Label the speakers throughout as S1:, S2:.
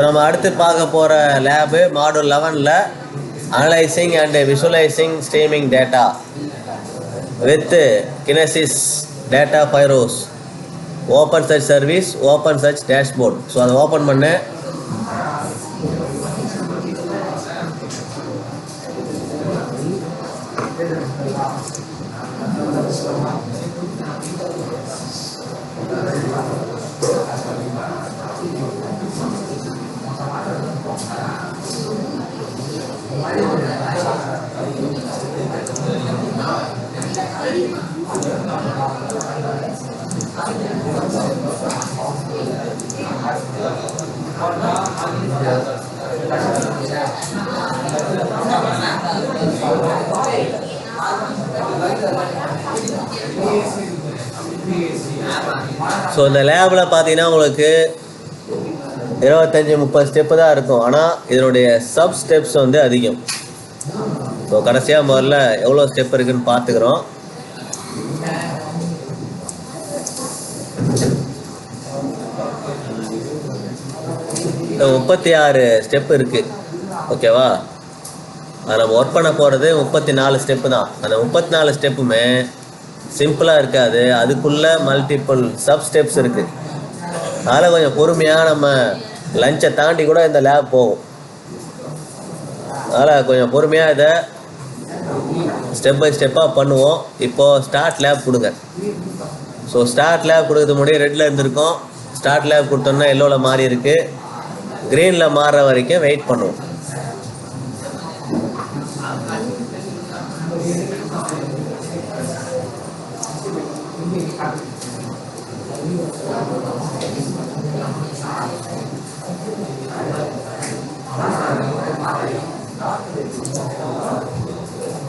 S1: நம்ம அடுத்து பார்க்க போகிற லேபு மாடல் 11ல் analysing and visualising streaming data with Kinesis data Firehose open search service open search dashboard. So அதை ஓப்பன் பண்ணு. ஸோ இந்த லேபில் பார்த்தீங்கன்னா உங்களுக்கு 25-30 ஸ்டெப்பு தான் இருக்கும். ஆனால் இதனுடைய சப் ஸ்டெப்ஸ் வந்து அதிகம். ஸோ கடைசியாக முதல்ல எவ்வளோ ஸ்டெப் இருக்குன்னு பார்த்துக்கிறோம். இந்த 36 ஸ்டெப் இருக்குது. ஓகேவா? அது நம்ம ஒர்க் பண்ண போகிறது 34 ஸ்டெப்பு தான். அந்த 34 ஸ்டெப்புமே சிம்பிளாக இருக்காது. அதுக்குள்ளே மல்டிபிள் சப் ஸ்டெப்ஸ் இருக்குது. அதில் கொஞ்சம் பொறுமையாக நம்ம லஞ்சை தாண்டி கூட இந்த லேப் போகும். அதனால் கொஞ்சம் பொறுமையாக இதை ஸ்டெப் பை ஸ்டெப்பாக பண்ணுவோம். இப்போது ஸ்டார்ட் லேப் கொடுங்க. ஸோ ஸ்டார்ட் லேப் கொடுக்கறது முன்னாடி ரெட்டில் இருந்திருக்கோம். ஸ்டார்ட் லேப் கொடுத்தோம்னா எல்லோவில் மாறி இருக்குது. க்ரீனில் மாறுற வரைக்கும் வெயிட் பண்ணுவோம்.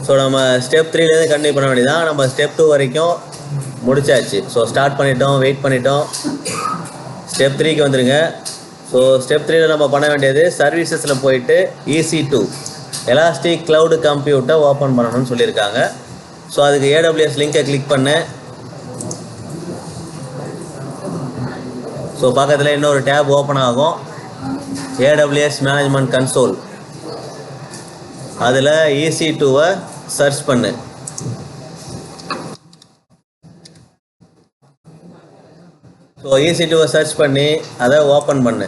S1: ஸோ நம்ம ஸ்டெப் 3லேருந்து கண்டினியூ பண்ண வேண்டியதான். நம்ம ஸ்டெப் 2 வரைக்கும் முடிச்சாச்சு. ஸோ ஸ்டார்ட் பண்ணிட்டோம், வெயிட் பண்ணிட்டோம். ஸ்டெப் 3க்கு வந்துடுங்க. ஸோ ஸ்டெப் 3ல் நம்ம பண்ண வேண்டியது சர்வீசஸில் போயிட்டு EC2 எலாஸ்டிக் க்ளவுடு கம்ப்யூட்டை ஓப்பன் பண்ணணும்னு சொல்லியிருக்காங்க. ஸோ அதுக்கு AWS லிங்கை கிளிக் பண்ணு. ஸோ பக்கத்தில் இன்னொரு டேப் ஓப்பன் ஆகும், AWS மேனேஜ்மெண்ட் கன்சோல். அதில் EC2வை சர்ச் பண்ணு. ஸோ EC2வை சர்ச் பண்ணி அதை ஓப்பன் பண்ணு.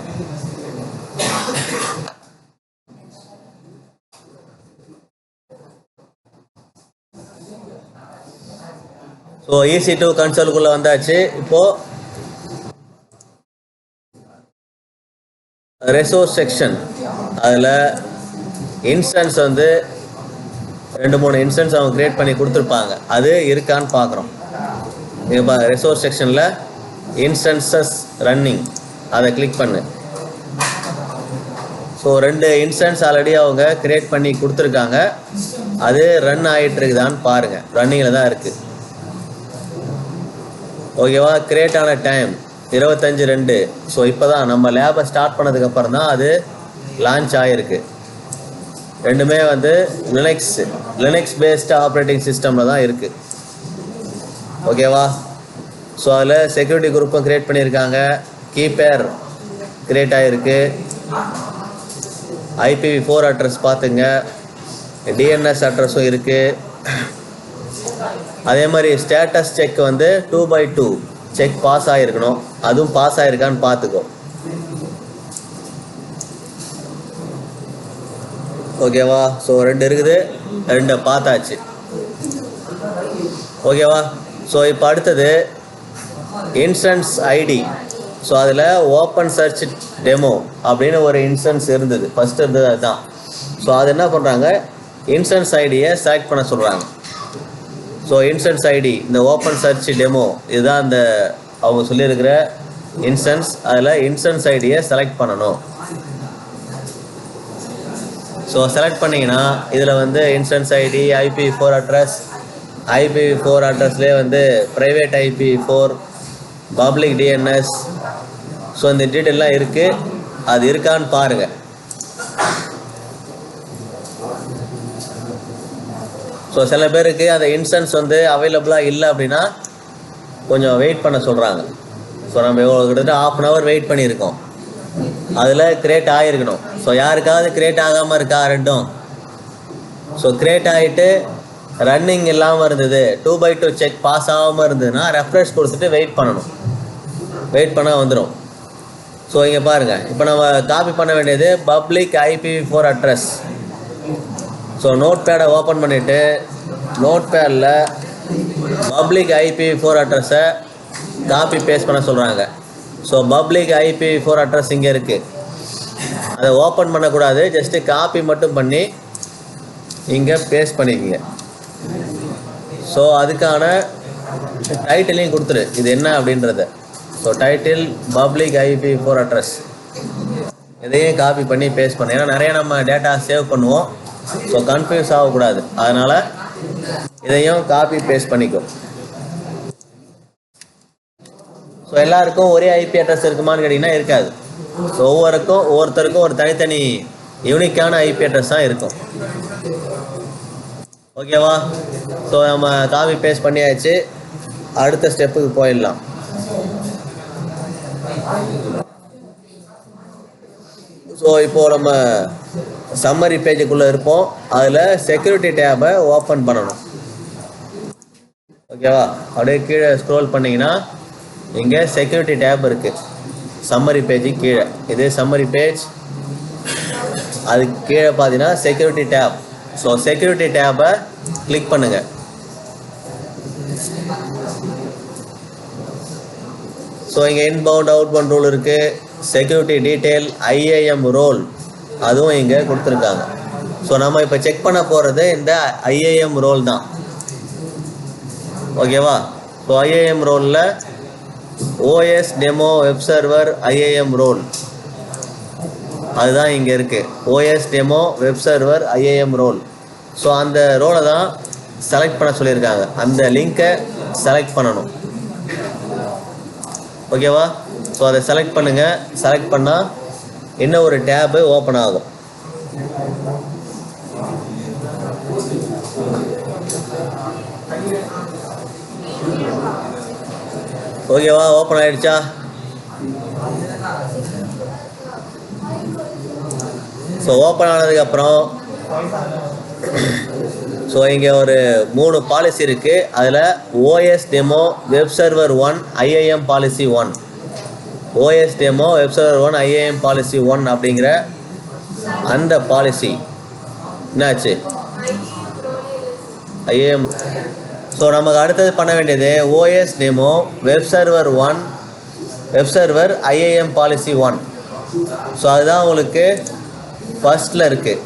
S1: ஸோ EC2 கன்சோலுக்குள்ளே வந்தாச்சு. இப்போது ரிசோர்ஸ் செக்ஷன், அதில் இன்ஸ்டன்ஸ் வந்து 2-3 இன்ஸ்டன்ஸ் அவங்க க்ரியேட் பண்ணி கொடுத்துருப்பாங்க. அது இருக்கான்னு பார்க்குறோம். இப்போ ரிசோர்ஸ் செக்ஷனில் இன்ஸ்டன்சஸ் ரன்னிங் அதை கிளிக் பண்ணு. ஸோ 2 இன்ஸ்டன்ஸ் ஆல்ரெடி அவங்க க்ரியேட் பண்ணி கொடுத்துருக்காங்க. அது ரன் ஆகிட்டு இருக்குதான்னு பாருங்கள். ரன்னிங்கில் தான் இருக்குது. ஓகேவா? கிரியேட் ஆன டைம் 25/2. ஸோ இப்போ தான் நம்ம லேபை ஸ்டார்ட் பண்ணதுக்கப்புறம் தான் அது லான்ச் ஆகிருக்கு. ரெண்டுமே வந்து லினக்ஸ் பேஸ்டு ஆப்ரேட்டிங் சிஸ்டமில் தான் இருக்குது. ஓகேவா? ஸோ அதில் செக்யூரிட்டி குரூப்பும் க்ரியேட் பண்ணியிருக்காங்க. கீபேர் க்ரியேட் ஆகிருக்கு. IPv4 அட்ரஸ் பார்த்துங்க. DNS அட்ரஸும் இருக்குது. அதே மாதிரி ஸ்டேட்டஸ் செக் வந்து 2x2 செக் பாஸ் ஆகிருக்கணும். அதுவும் பாஸ் ஆகிருக்கான்னு பார்த்துக்கோ. ஓகேவா? ஸோ 2 இருக்குது, 2 பார்த்தாச்சு. ஓகேவா? ஸோ இப்போ அடுத்தது இன்ஸ்டன்ஸ் ஐடி. ஸோ அதில் ஓப்பன் சர்ச் டெமோ அப்படின்னு ஒரு இன்ஸ்டன்ஸ் இருந்தது. ஃபஸ்ட்டு இருந்தது அதுதான். ஸோ அது என்ன பண்ணுறாங்க, இன்ஸ்டன்ஸ் ஐடியை செலக்ட் பண்ண சொல்கிறாங்க. ஸோ இன்ஸ்டன்ஸ் ஐடி, இந்த ஓப்பன் சர்ச் டெமோ இதுதான் அந்த அவங்க சொல்லியிருக்கிற இன்ஸ்டன்ஸ். அதில் இன்ஸ்டன்ஸ் ஐடியை செலக்ட் பண்ணணும். ஸோ செலக்ட் பண்ணிங்கன்னா இதில் வந்து instance ID, IPv4 address, IPv4 அட்ரஸ்லேயே வந்து private IPv4, public DNS. So இந்த டீட்டெயிலாம் இருக்குது. அது இருக்கான்னு பாருங்கள். ஸோ சில பேருக்கு அந்த இன்ஸ்டன்ஸ் வந்து அவைலபிளாக இல்லை அப்படின்னா கொஞ்சம் வெயிட் பண்ண சொல்கிறாங்க. ஸோ நம்ம கிட்டத்தட்ட ½ hour வெயிட் பண்ணியிருக்கோம். அதில் கிரியேட் ஆகிருக்கணும். ஸோ யாருக்காவது கிரியேட் ஆகாமல் இருக்கா ரெண்டும்? ஸோ கிரியேட் ஆகிட்டு ரன்னிங் இல்லாமல் இருந்தது, 2x2 செக் பாஸ் ஆகாமல் இருந்ததுன்னா ரெஃப்ரெஷ் கொடுத்துட்டு வெயிட் பண்ணணும். வெயிட் பண்ணால் வந்துடும். ஸோ இங்கே பாருங்கள், இப்போ நம்ம காப்பி பண்ண வேண்டியது public IPv4 address. So note பேடை ஓப்பன் பண்ணிவிட்டு நோட் பேடில் பப்ளிக் IPv4 அட்ரஸை காப்பி பேஸ்ட் பண்ண சொல்கிறாங்க. ஸோ பப்ளிக் IPv4 அட்ரஸ் இங்கே இருக்குது. அதை ஓப்பன் பண்ணக்கூடாது, ஜஸ்ட்டு காப்பி மட்டும் பண்ணி இங்கே பேஸ்ட் பண்ணிக்கோங்க. ஸோ அதுக்கான டைட்டிலையும் கொடுத்துரு, இது என்ன அப்படின்றத. So title public IPv4 address, இதையும் காப்பி பண்ணி பேஸ்ட் பண்ணு. ஏன்னா நிறைய நம்ம டேட்டா சேவ் பண்ணுவோம், ஸோ கன்ஃபியூஸ் ஆகக்கூடாது. அதனால் இதையும் காப்பி பேஸ்ட் பண்ணிக்கும். ஸோ எல்லாருக்கும் ஒரே IP அட்ரஸ் இருக்குமான்னு கேட்டிங்கன்னா இருக்காது. ஸோ ஒவ்வொருத்தருக்கும் ஒரு தனித்தனி யூனிக்கான IP அட்ரஸ் தான் இருக்கும். ஓகேவா? ஸோ நம்ம காப்பி பேஸ்ட் பண்ணியாச்சு, அடுத்த ஸ்டெப்புக்கு போயிடலாம். ஸோ இப்போது நம்ம சம்மரி பேஜுக்குள்ளே இருப்போம். அதில் செக்யூரிட்டி டேபை ஓப்பன் பண்ணணும். ஓகேவா? அப்படியே கீழே ஸ்க்ரோல் பண்ணிங்கன்னா இங்கே செக்யூரிட்டி டேப் இருக்குது. சம்மரி பேஜுக்கு கீழே இது சம்மரி பேஜ், அதுக்கு கீழே பார்த்தீங்கன்னா செக்யூரிட்டி டேப். ஸோ செக்யூரிட்டி டேபை கிளிக் பண்ணுங்கள். ஸோ இங்கே இன்பவுண்ட் அவுட்பவுண்ட் ரூல் இருக்குது, செக்யூரிட்டி டீட்டெயில், IAM ரோல் அதுவும் இங்கே கொடுத்துருக்காங்க. ஸோ நம்ம இப்போ செக் பண்ண போகிறது இந்த IAM ரோல் தான். ஓகேவா? ஸோ IAM ரோலில் OS demo web server IAM role அதுதான் இங்கே இருக்குது. OS demo web server IAM role. So அந்த ரோலை தான் செலக்ட் பண்ண சொல்லியிருக்காங்க. அந்த லிங்கை செலக்ட் பண்ணணும். ஓகேவா? ஸோ அதை செலக்ட் பண்ணுங்கள். செலக்ட் பண்ணால் இன்னும் ஒரு டேபு ஓப்பன் ஆகும். ஓகேவா? ஓப்பன் ஆகிடுச்சா? ஸோ ஓப்பன் ஆனதுக்கப்புறம் ஸோ இங்கே ஒரு 3 பாலிசி இருக்குது. அதில் OS demo web server 1 IAM policy 1, OS demo web server 1 IAM policy 1 அப்படிங்கிற அந்த பாலிசி என்னாச்சு IAM. ஸோ நமக்கு அடுத்தது பண்ண வேண்டியது OS demo web server 1 web server IAM policy 1. So அதுதான் உங்களுக்கு ஃபர்ஸ்ட்டில் இருக்குது.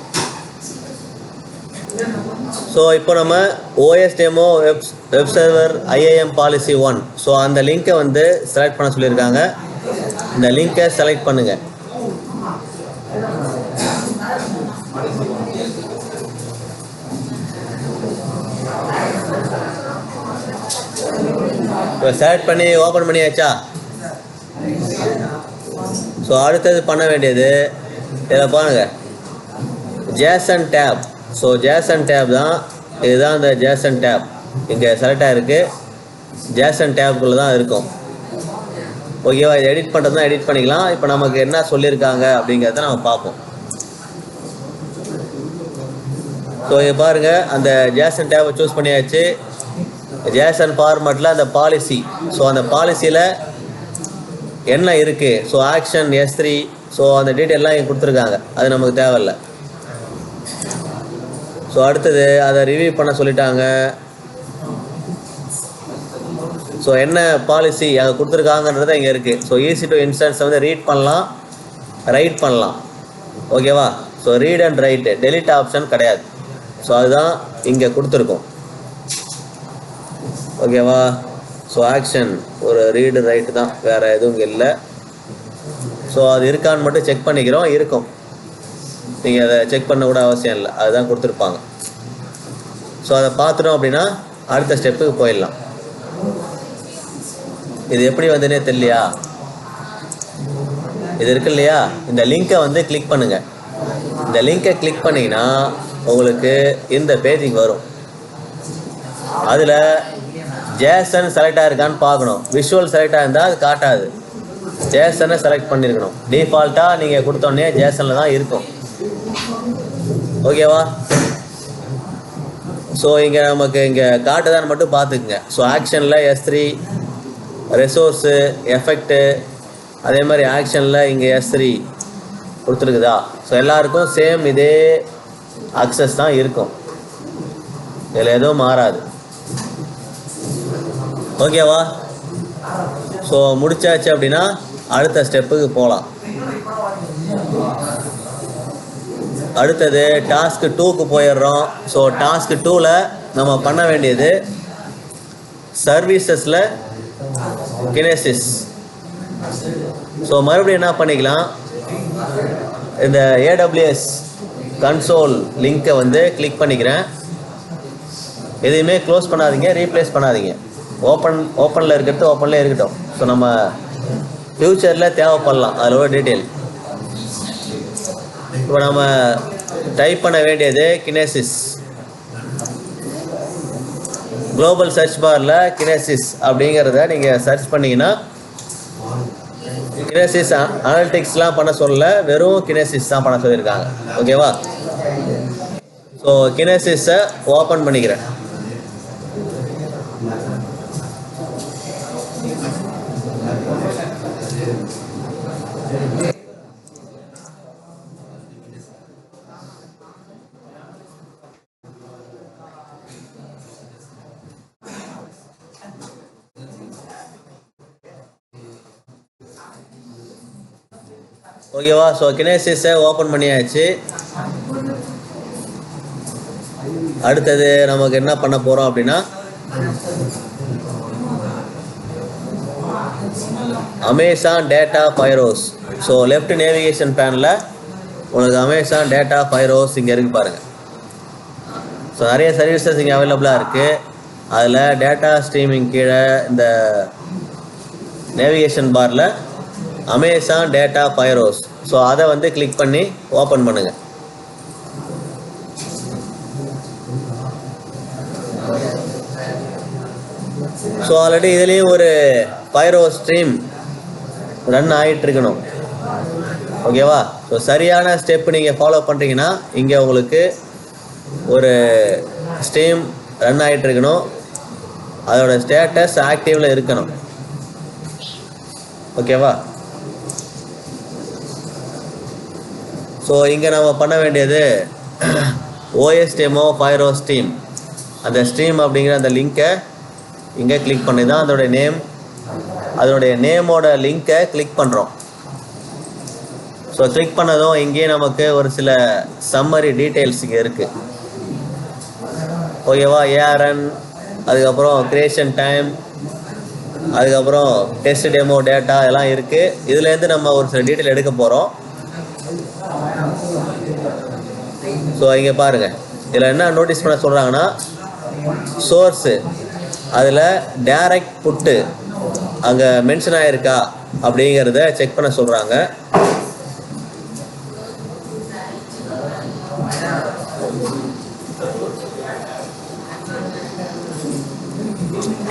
S1: ஸோ இப்போ நம்ம OS demo web server IAM policy 1, so அந்த லிங்க்கை வந்து செலக்ட் பண்ண சொல்லியிருக்காங்க. இந்த லிங்கை செலக்ட் பண்ணுங்கள். இப்போ செலக்ட் பண்ணி ஓப்பன் பண்ணியாச்சா? ஸோ அடுத்தது பண்ண வேண்டியது இதில் பாருங்கள் JSON tab. So JSON tab தான், இதுதான் அந்த JSON டேப் இங்கே செலக்ட் ஆகிருக்கு. JSON டேப்புக்குள்ளே தான் இருக்கும். ஓகேவா? இது எடிட் பண்ணுறது தான் எடிட் பண்ணிக்கலாம். இப்போ நமக்கு என்ன சொல்லியிருக்காங்க அப்படிங்கிறத நம்ம பார்ப்போம். ஸோ இங்கே பாருங்கள், அந்த JSON டேப்பை சூஸ் பண்ணியாச்சு. JSON ஃபார்மேட்டில் அந்த பாலிசி, ஸோ அந்த பாலிசியில் என்ன இருக்குது, ஸோ ஆக்ஷன் S3, ஸோ அந்த டீட்டெயிலெலாம் இங்கே கொடுத்துருக்காங்க. அது நமக்கு தேவையில்லை. ஸோ அடுத்தது அதை ரிவ்யூ பண்ண சொல்லிட்டாங்க. ஸோ என்ன பாலிசி அங்கே கொடுத்துருக்காங்கன்றது இங்கே இருக்குது. ஸோ ஈஸி டு இன்ஸ்டன்ஸ் வந்து ரீட் பண்ணலாம், ரைட் பண்ணலாம். ஓகேவா? So read and right, delete option கிடையாது. ஸோ அதுதான் இங்கே கொடுத்துருக்கோம். ஓகேவா? ஸோ ஆக்ஷன் ஒரு ரீடு ரைட்டு தான், வேறு எதுவும் இங்கே இல்லை. ஸோ அது இருக்கான்னு மட்டும் செக் பண்ணிக்கிறோம். இருக்கும், நீங்கள் அதை செக் பண்ண கூட அவசியம் இல்லை, அதுதான் கொடுத்துருப்பாங்க. ஸோ அதை பார்த்துட்டோம் அப்படின்னா அடுத்த ஸ்டெப்புக்கு போயிடலாம். இது எப்படி வந்துன்னே தெரியலையா? இது இருக்கு இல்லையா, இந்த லிங்கை வந்து கிளிக் பண்ணுங்கள். இந்த லிங்கை கிளிக் பண்ணிங்கன்னா உங்களுக்கு இந்த பேஜுக்கு வரும். அதில் JSON செலக்ட் ஆகிருக்கான்னு பார்க்கணும். விஷுவல் செலக்ட் ஆகிருந்தால் அது காட்டாது. ஜேசனை செலக்ட் பண்ணியிருக்கணும். டிஃபால்ட்டாக நீங்கள் கொடுத்தோடனே ஜேசனில் தான் இருக்கும். ஓகேவா? ஸோ இங்கே நமக்கு இங்கே காட்டுதான்னு மட்டும் பார்த்துக்குங்க. ஸோ ஆக்ஷனில் S3 ரிசோர்ஸு எஃபெக்ட்டு அதே மாதிரி ஆக்ஷனில் இங்கே S3 கொடுத்துருக்குதா? ஸோ எல்லாருக்கும் சேம் இதே அக்சஸ் தான் இருக்கும். இதில் எதுவும் மாறாது. ஓகேவா? ஸோ முடிச்சாச்சு அப்படின்னா அடுத்த ஸ்டெப்புக்கு போகலாம். அடுத்தது டாஸ்க் 2க்கு போயிடுறோம். ஸோ டாஸ்க் 2ல் நம்ம பண்ண வேண்டியது சர்வீசஸில் கினேசிஸ். ஸோ மறுபடியும் என்ன பண்ணிக்கலாம், இந்த AWS கன்சோல் லிங்க்கை வந்து கிளிக் பண்ணிக்கிறேன். எதையுமே க்ளோஸ் பண்ணாதீங்க, ரீப்ளேஸ் பண்ணாதீங்க. ஓப்பனில் இருக்கிறது ஓப்பன்லேயே இருக்கட்டும். ஸோ நம்ம ஃப்யூச்சரில் தேவைப்படலாம் அதில் ஒரு டீட்டெயில். இப்போ நம்ம டைப் பண்ண வேண்டியது கினேசிஸ். குளோபல் சர்ச் பாரில் கினேசிஸ் அப்படிங்கிறத நீங்கள் சர்ச் பண்ணிங்கன்னா கினேசிஸ் அனலிட்டிக்ஸ்லாம் பண்ண சொல்லல, வெறும் கினேசிஸ் தான் பண்ண சொல்லியிருக்காங்க. ஓகேவா? ஸோ கினேசிஸை ஓப்பன் பண்ணிக்கிறேன். ஓகேவா? ஸோ கினேசிஸை ஓப்பன் பண்ணியாச்சு. அடுத்தது நமக்கு என்ன பண்ண போகிறோம் அப்படின்னா Amazon data Firoz. So left navigation பேனில் உங்களுக்கு அமேசான் டேட்டா ஃபைரோஸ் இங்கே இருக்குது பாருங்கள். ஸோ நிறைய சர்வீசஸ் இங்கே அவைலபிளாக இருக்குது. அதில் டேட்டா ஸ்ட்ரீமிங் கீழே இந்த நேவிகேஷன் பாரில் அமேசான் டேட்டா ஃபைரோஸ். ஸோ அதை வந்து கிளிக் பண்ணி ஓப்பன் பண்ணுங்கள். ஸோ ஆல்ரெடி இதுலேயும் ஒரு ஃபைரோ ஸ்ட்ரீம் ரன் ஆகிட்டு இருக்கணும். ஓகேவா? ஸோ சரியான ஸ்டெப் நீங்கள் ஃபாலோ பண்ணுறீங்கன்னா இங்கே உங்களுக்கு ஒரு ஸ்ட்ரீம் ரன் ஆகிட்டு இருக்கணும். அதோட ஸ்டேட்டஸ் ஆக்டிவில் இருக்கணும். ஓகேவா? ஸோ இங்கே நம்ம பண்ண வேண்டியது OSDemo ஃபைரோ ஸ்ட்ரீம். அந்த ஸ்ட்ரீம் அப்படிங்கிற அந்த லிங்க்கை இங்கே கிளிக் பண்ணி தான் அதனுடைய நேமோட லிங்க்கை கிளிக் பண்ணுறோம். ஸோ கிளிக் பண்ணதும் இங்கேயே நமக்கு ஒரு சில சம்மரி டீட்டெயில்ஸ் இங்கே இருக்குது. ஓகேவா? ARN, அதுக்கப்புறம் கிரியேஷன் டைம், அதுக்கப்புறம் டெஸ்ட் டெமோ டேட்டா எல்லாம் இருக்குது. இதுலேருந்து நம்ம ஒரு சில டீட்டெயில் எடுக்க போகிறோம். ஸோ இங்கே பாருங்கள், இதில் என்ன நோட்டீஸ் பண்ண சொல்கிறாங்கன்னா சோர்ஸு அதில் டைரக்ட் புட்டு அங்கே மென்ஷன் ஆகிருக்கா அப்படிங்கிறத செக் பண்ண சொல்கிறாங்க.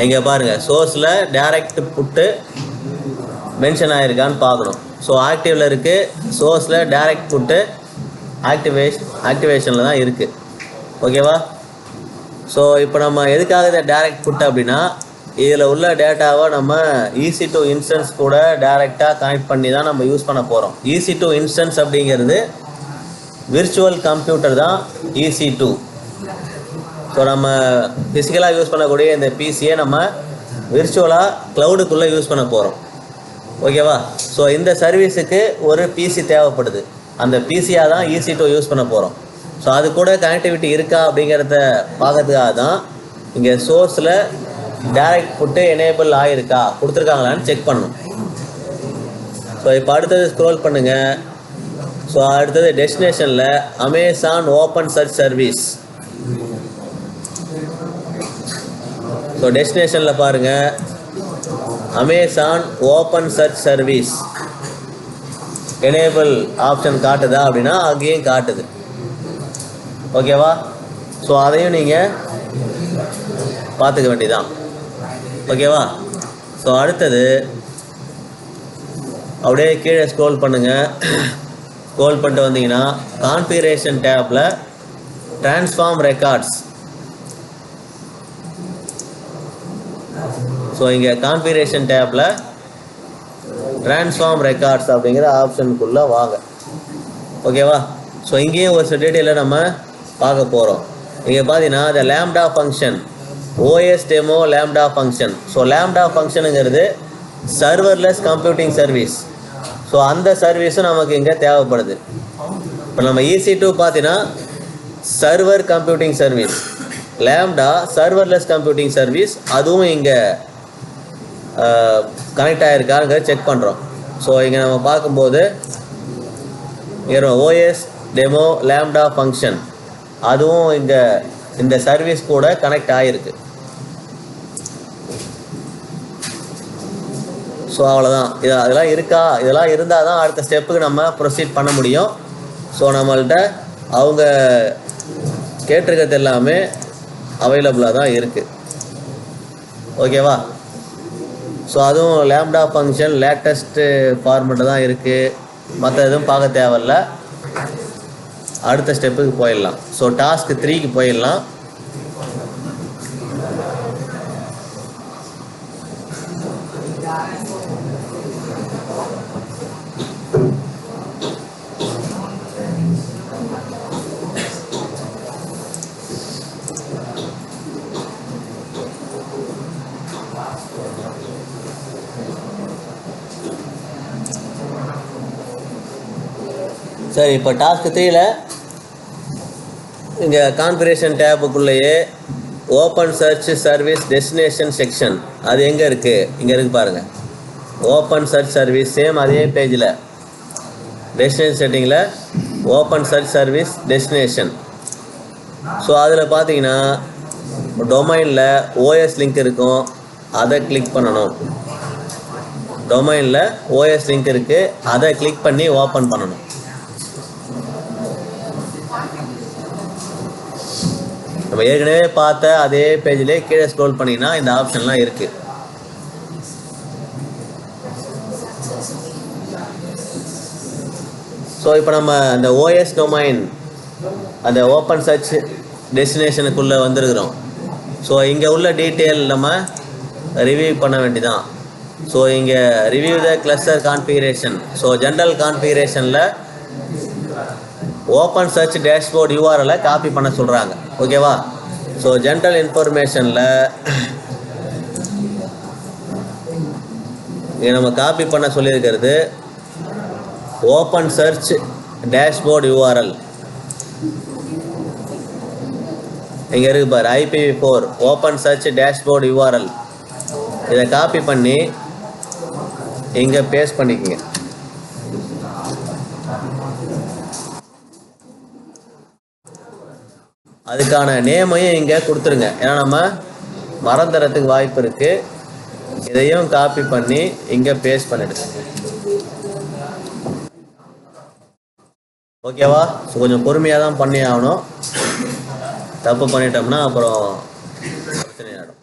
S1: இங்கே பாருங்கள், சோர்ஸில் டைரக்ட் புட்டு மென்ஷன் ஆகிருக்கான்னு பார்க்கணும். ஸோ ஆக்டிவில் இருக்குது. சோர்ஸில் டைரக்ட் புட்டு ஆக்டிவேஷனில் தான் இருக்குது. ஓகேவா? ஸோ இப்போ நம்ம எதுக்காக இதை டைரக்ட் புட்டு அப்படின்னா இதில் உள்ள டேட்டாவை நம்ம EC2 இன்ஸ்டன்ஸ் கூட டைரெக்டாக கனெக்ட் பண்ணி தான் நம்ம யூஸ் பண்ண போகிறோம். EC2 இன்ஸ்டன்ஸ் அப்படிங்கிறது விர்ச்சுவல் கம்ப்யூட்டர் தான் EC2. ஸோ நம்ம ஃபிசிக்கலாக யூஸ் பண்ணக்கூடிய இந்த பிசியை நம்ம விர்ச்சுவலாக க்ளவுடுக்குள்ளே யூஸ் பண்ண போகிறோம். ஓகேவா? ஸோ இந்த சர்வீஸுக்கு ஒரு பிசி தேவைப்படுது. அந்த பிசியாக தான் EC2 யூஸ் பண்ண போகிறோம். ஸோ அது கூட கனெக்டிவிட்டி இருக்கா அப்படிங்கிறத பார்க்கறதுக்காக தான் இங்கே சோர்ஸில் டைரக்ட் புட்டு எனேபிள் ஆகிருக்கா, கொடுத்துருக்காங்களான்னு செக் பண்ணணும். ஸோ இப்போ அடுத்தது ஸ்க்ரோல் பண்ணுங்கள். ஸோ அடுத்தது டெஸ்டினேஷனில் Amazon open search service. So டெஸ்டினேஷனில் பாருங்கள், Amazon open search service enable option காட்டுதா அப்படின்னா அங்கேயும் காட்டுது. ஓகேவா? ஸோ அதையும் நீங்கள் பார்த்துக்க வேண்டியதான். ஓகேவா? ஸோ அடுத்தது அப்படியே கீழே ஸ்க்ரோல் பண்ணுங்கள். ஸ்க்ரோல் பண்ணிட்டு வந்தீங்கன்னா கான்ஃபிகரேஷன் டேப்பில் ட்ரான்ஸ்ஃபார்ம் ரெக்கார்ட்ஸ். ஸோ இங்கே கான்ஃபிகரேஷன் டேப்பில் ட்ரான்ஸ்ஃபார்ம் ரெக்கார்ட்ஸ் அப்படிங்கிற ஆப்ஷனுக்குள்ளே வாங்க. ஓகேவா? ஸோ இங்கேயும் ஒரு சில டீட்டெயிலை நம்ம பார்க்க போகிறோம். இங்கே பார்த்தீங்கன்னா இந்த lambda function, OS demo lambda function. So lambda ஃபங்க்ஷனுங்கிறது சர்வர்லெஸ் கம்ப்யூட்டிங் சர்வீஸ். ஸோ அந்த சர்வீஸும் நமக்கு இங்கே தேவைப்படுது. இப்போ நம்ம EC2 பார்த்தீங்கன்னா server computing service, lambda serverless computing service, அதுவும் இங்கே கனெக்ட் ஆகிருக்காங்கிறத செக் பண்ணுறோம். ஸோ இங்கே நம்ம பார்க்கும்போது ஓஎஸ் டெமோ லேம்டா ஃபங்க்ஷன் அதுவும் இங்கே இந்த சர்வீஸ் கூட கனெக்ட் ஆகிருக்கு. ஸோ அவ்வளோதான். அதெல்லாம் இருக்கா? இதெல்லாம் இருந்தால் தான் அடுத்த ஸ்டெப்புக்கு நம்ம ப்ரொசீட் பண்ண முடியும். ஸோ நம்மள்கிட்ட அவங்க கேட்டிருக்கிறது எல்லாமே அவைலபிளாக தான் இருக்குது. ஓகேவா? ஸோ அதுவும் லேம்டா ஃபங்க்ஷன் லேட்டஸ்ட்டு ஃபார்மெட்டு தான் இருக்குது. மற்ற எதுவும் பார்க்க தேவையில்ல. அடுத்த ஸ்டெப்புக்கு போயிடலாம். ஸோ டாஸ்க் 3க்கு போயிடலாம். சரி, இப்போ டாஸ்க் 3ல் இங்கே கான்ஃபிகரேஷன் டேப்புக்குள்ளேயே open search service destination section அது எங்கே இருக்குது? இங்கே இருக்குது பாருங்கள். ஓப்பன் சர்ச் சர்வீஸ் சேம் அதே பேஜில் டெஸ்டினேஷன் செட்டிங்கில் open search service destination. So அதில் பார்த்தீங்கன்னா டொமைனில் ஓஎஸ் லிங்க் இருக்கும், அதை கிளிக் பண்ணணும். டொமைனில் ஓஎஸ் லிங்க் இருக்குது, அதை கிளிக் பண்ணி ஓப்பன் பண்ணணும். நம்ம ஏற்கனவே பார்த்த அதே பேஜிலே கீழே ஸ்க்ரோல் பண்ணிங்கன்னா இந்த ஆப்ஷன்லாம் இருக்குது. ஸோ இப்போ நம்ம அந்த ஓஎஸ் டொமைன் அந்த ஓப்பன் சர்ச் டெஸ்டினேஷனுக்குள்ளே வந்துருக்குறோம். ஸோ இங்கே உள்ள டீட்டெயில் நம்ம ரிவ்யூ பண்ண வேண்டியதான். ஸோ இங்கே review the cluster configuration. So general கான்ஃபிகரேஷனில் open search dashboard URL copy பண்ண சொல்கிறாங்க. ஓகேவா? ஸோ ஜென்ரல் இன்ஃபர்மேஷனில் இங்கே நம்ம காப்பி பண்ண சொல்லியிருக்கிறது ஓப்பன் சர்ச் டேஷ்போர்ட் URL. இங்கே இருக்கு பாரு, IPv4 open search dashboard URL. இதை காப்பி பண்ணி இங்கே பேஸ்ட் பண்ணிக்கங்க. அதுக்கான நேமையும் இங்கே கொடுத்துருங்க. ஏன்னா நம்ம மறந்துறதுக்கு வாய்ப்பு இருக்குது. இதையும் காப்பி பண்ணி இங்கே பேஸ்ட் பண்ணிடுங்க. ஓகேவா? ஸோ கொஞ்சம் பொறுமையாக தான் பண்ணி ஆகணும். தப்பு பண்ணிட்டோம்னா அப்புறம் பிரச்சனை ஆகிடும்.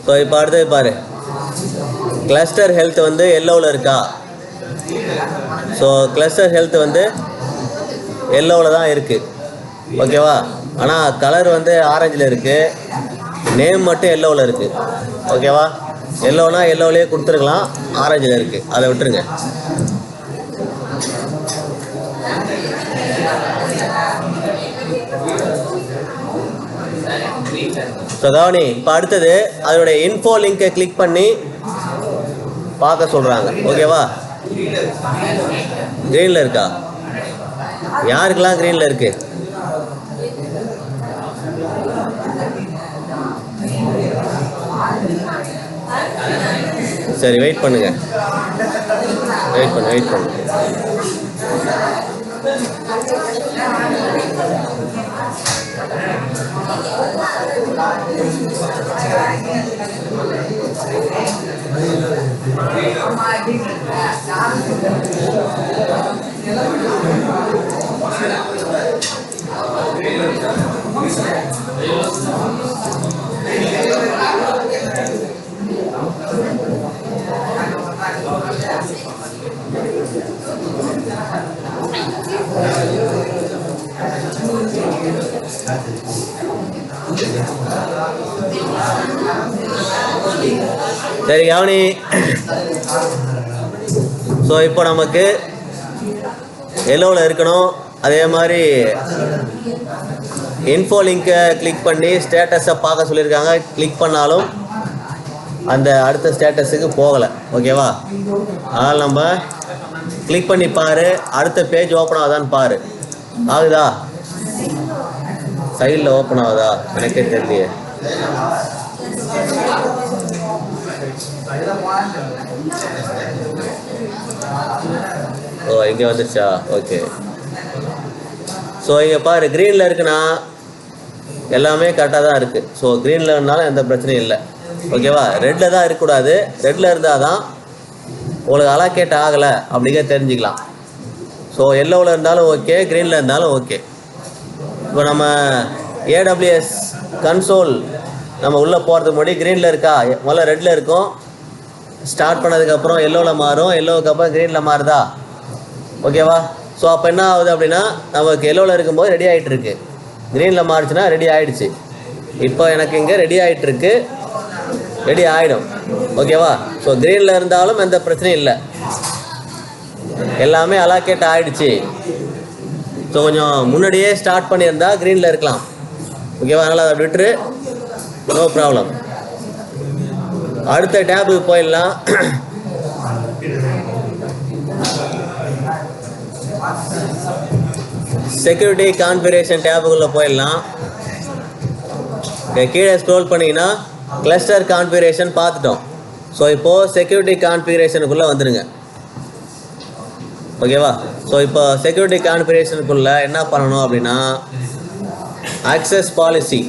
S1: ஸோ இப்போ அடுத்தது பாரு, கிளஸ்டர் ஹெல்த் வந்து எல்லோவில் இருக்கா? ஸோ கிளஸ்டர் ஹெல்த் வந்து எல்லோவில் தான் இருக்குது. ஓகேவா? ஆனால் கலர் வந்து ஆரஞ்சில் இருக்குது, நேம் மட்டும் எல்லோவில் இருக்குது. ஓகேவா? எல்லோனா எல்லோவிலே கொடுத்துருக்கலாம், ஆரஞ்சில் இருக்குது, அதை விட்டுருங்க. ஸோ கவனி, இப்போ அடுத்தது அதனுடைய இன்ஃபோ லிங்கை கிளிக் பண்ணி பார்க்க சொல்கிறாங்க. ஓகேவா? க்ரீனில் இருக்கா? யாருக்கெல்லாம் க்ரீனில் இருக்கு? சரி, வெயிட் பண்ணுங்க, வெயிட் பண்ணு. சரி கவனி. ஸோ இப்போ நமக்கு எல்லோவில் இருக்கணும். அதே மாதிரி இன்ஃபோ லிங்கை கிளிக் பண்ணி ஸ்டேட்டஸை பார்க்க சொல்லியிருக்காங்க. கிளிக் பண்ணாலும் அந்த அடுத்த ஸ்டேட்டஸுக்கு போகலை. ஓகேவா? அதனால் நம்ம கிளிக் பண்ணி பாரு, அடுத்த பேஜ் ஓப்பன் ஆகுதான்னு பாரு. ஆகுதா? சைடில் ஓப்பன் ஆகுதா? எனக்கே தெரியலையே. ஓ, இங்கே வந்துருச்சா? ஓகே. ஸோ இங்கே பாரு, க்ரீனில் இருக்குன்னா எல்லாமே கரெக்டாக தான் இருக்குது. ஸோ க்ரீனில் இருந்தாலும் எந்த பிரச்சனையும் இல்லை. ஓகேவா? ரெட்டில் தான் இருக்கக்கூடாது. ரெட்டில் இருந்தால் தான் உங்களுக்கு அலோகேட் ஆகலை அப்படிங்க தெரிஞ்சுக்கலாம். ஸோ எல்லோவில் இருந்தாலும் ஓகே, க்ரீனில் இருந்தாலும் ஓகே. இப்போ நம்ம AWS கன்சோல் நம்ம உள்ளே போகிறதுக்கு முன்னாடி க்ரீனில் இருக்கா? முதல்ல ரெட்டில் இருக்கும். ஸ்டார்ட் பண்ணதுக்கப்புறம் எல்லோவில் மாறும், எல்லோவுக்கு அப்புறம் க்ரீனில் மாறுதா? ஓகேவா? ஸோ அப்போ என்ன ஆகுது அப்படின்னா, நமக்கு எல்லோவில் இருக்கும்போது ரெடி ஆகிட்டுருக்கு, க்ரீனில் மாறிச்சுன்னா ரெடி ஆகிடுச்சு. இப்போ எனக்கு இங்கே ரெடி ஆகிட்டுருக்கு, ரெடி ஆகிடும். ஓகேவா? ஸோ க்ரீனில் இருந்தாலும் எந்த பிரச்சனையும் இல்லை, எல்லாமே அலோகேட் ஆகிடுச்சு. ஸோ கொஞ்சம் முன்னாடியே ஸ்டார்ட் பண்ணியிருந்தா க்ரீனில் இருக்கலாம். ஓகேவா? அதனால் அதை விட்டுரு, நோ ப்ராப்ளம். அடுத்த டேபுக்கு போயிடலாம். செக்யூரிட்டி கான்ஃபிகரேஷன் டேபுக்குள்ளே போயிடலாம். கீழே ஸ்க்ரோல் பண்ணிங்கன்னா கிளஸ்டர் கான்ஃபிகரேஷன் பார்த்துட்டோம். ஸோ இப்போது செக்யூரிட்டி கான்ஃபிகரேஷனுக்குள்ளே வந்துடுங்க. ஓகேவா? ஸோ இப்போ செக்யூரிட்டி கான்ஃபிகரேஷனுக்குள்ளே என்ன பண்ணணும் அப்படின்னா, ஆக்சஸ் பாலிசி,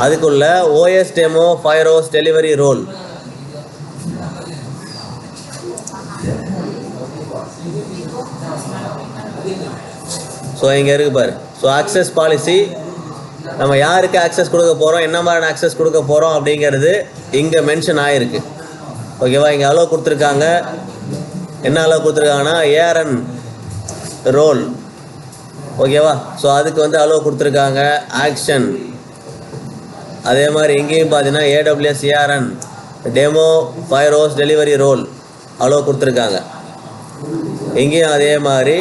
S1: அதுக்குள்ள OS demo Firehose delivery role. So இங்கே இருக்கு பாரு. ஸோ ஆக்சஸ் பாலிசி, நம்ம யாருக்கு ஆக்சஸ் கொடுக்க போகிறோம், என்ன மாதிரியான ஆக்சஸ் கொடுக்க போகிறோம் அப்படிங்கிறது இங்கே மென்ஷன் ஆகிருக்கு. ஓகேவா? இங்கே அலோவ் கொடுத்துருக்காங்க. என்ன அலோவ் கொடுத்துருக்காங்கன்னா ARN ரோல். ஓகேவா? ஸோ அதுக்கு வந்து அலோவ் கொடுத்துருக்காங்க. ஆக்ஷன் அதே மாதிரி இங்கேயும் பார்த்தீங்கன்னா AWS ARN demo Firehose delivery role allow கொடுத்துருக்காங்க. இங்கேயும் அதே மாதிரி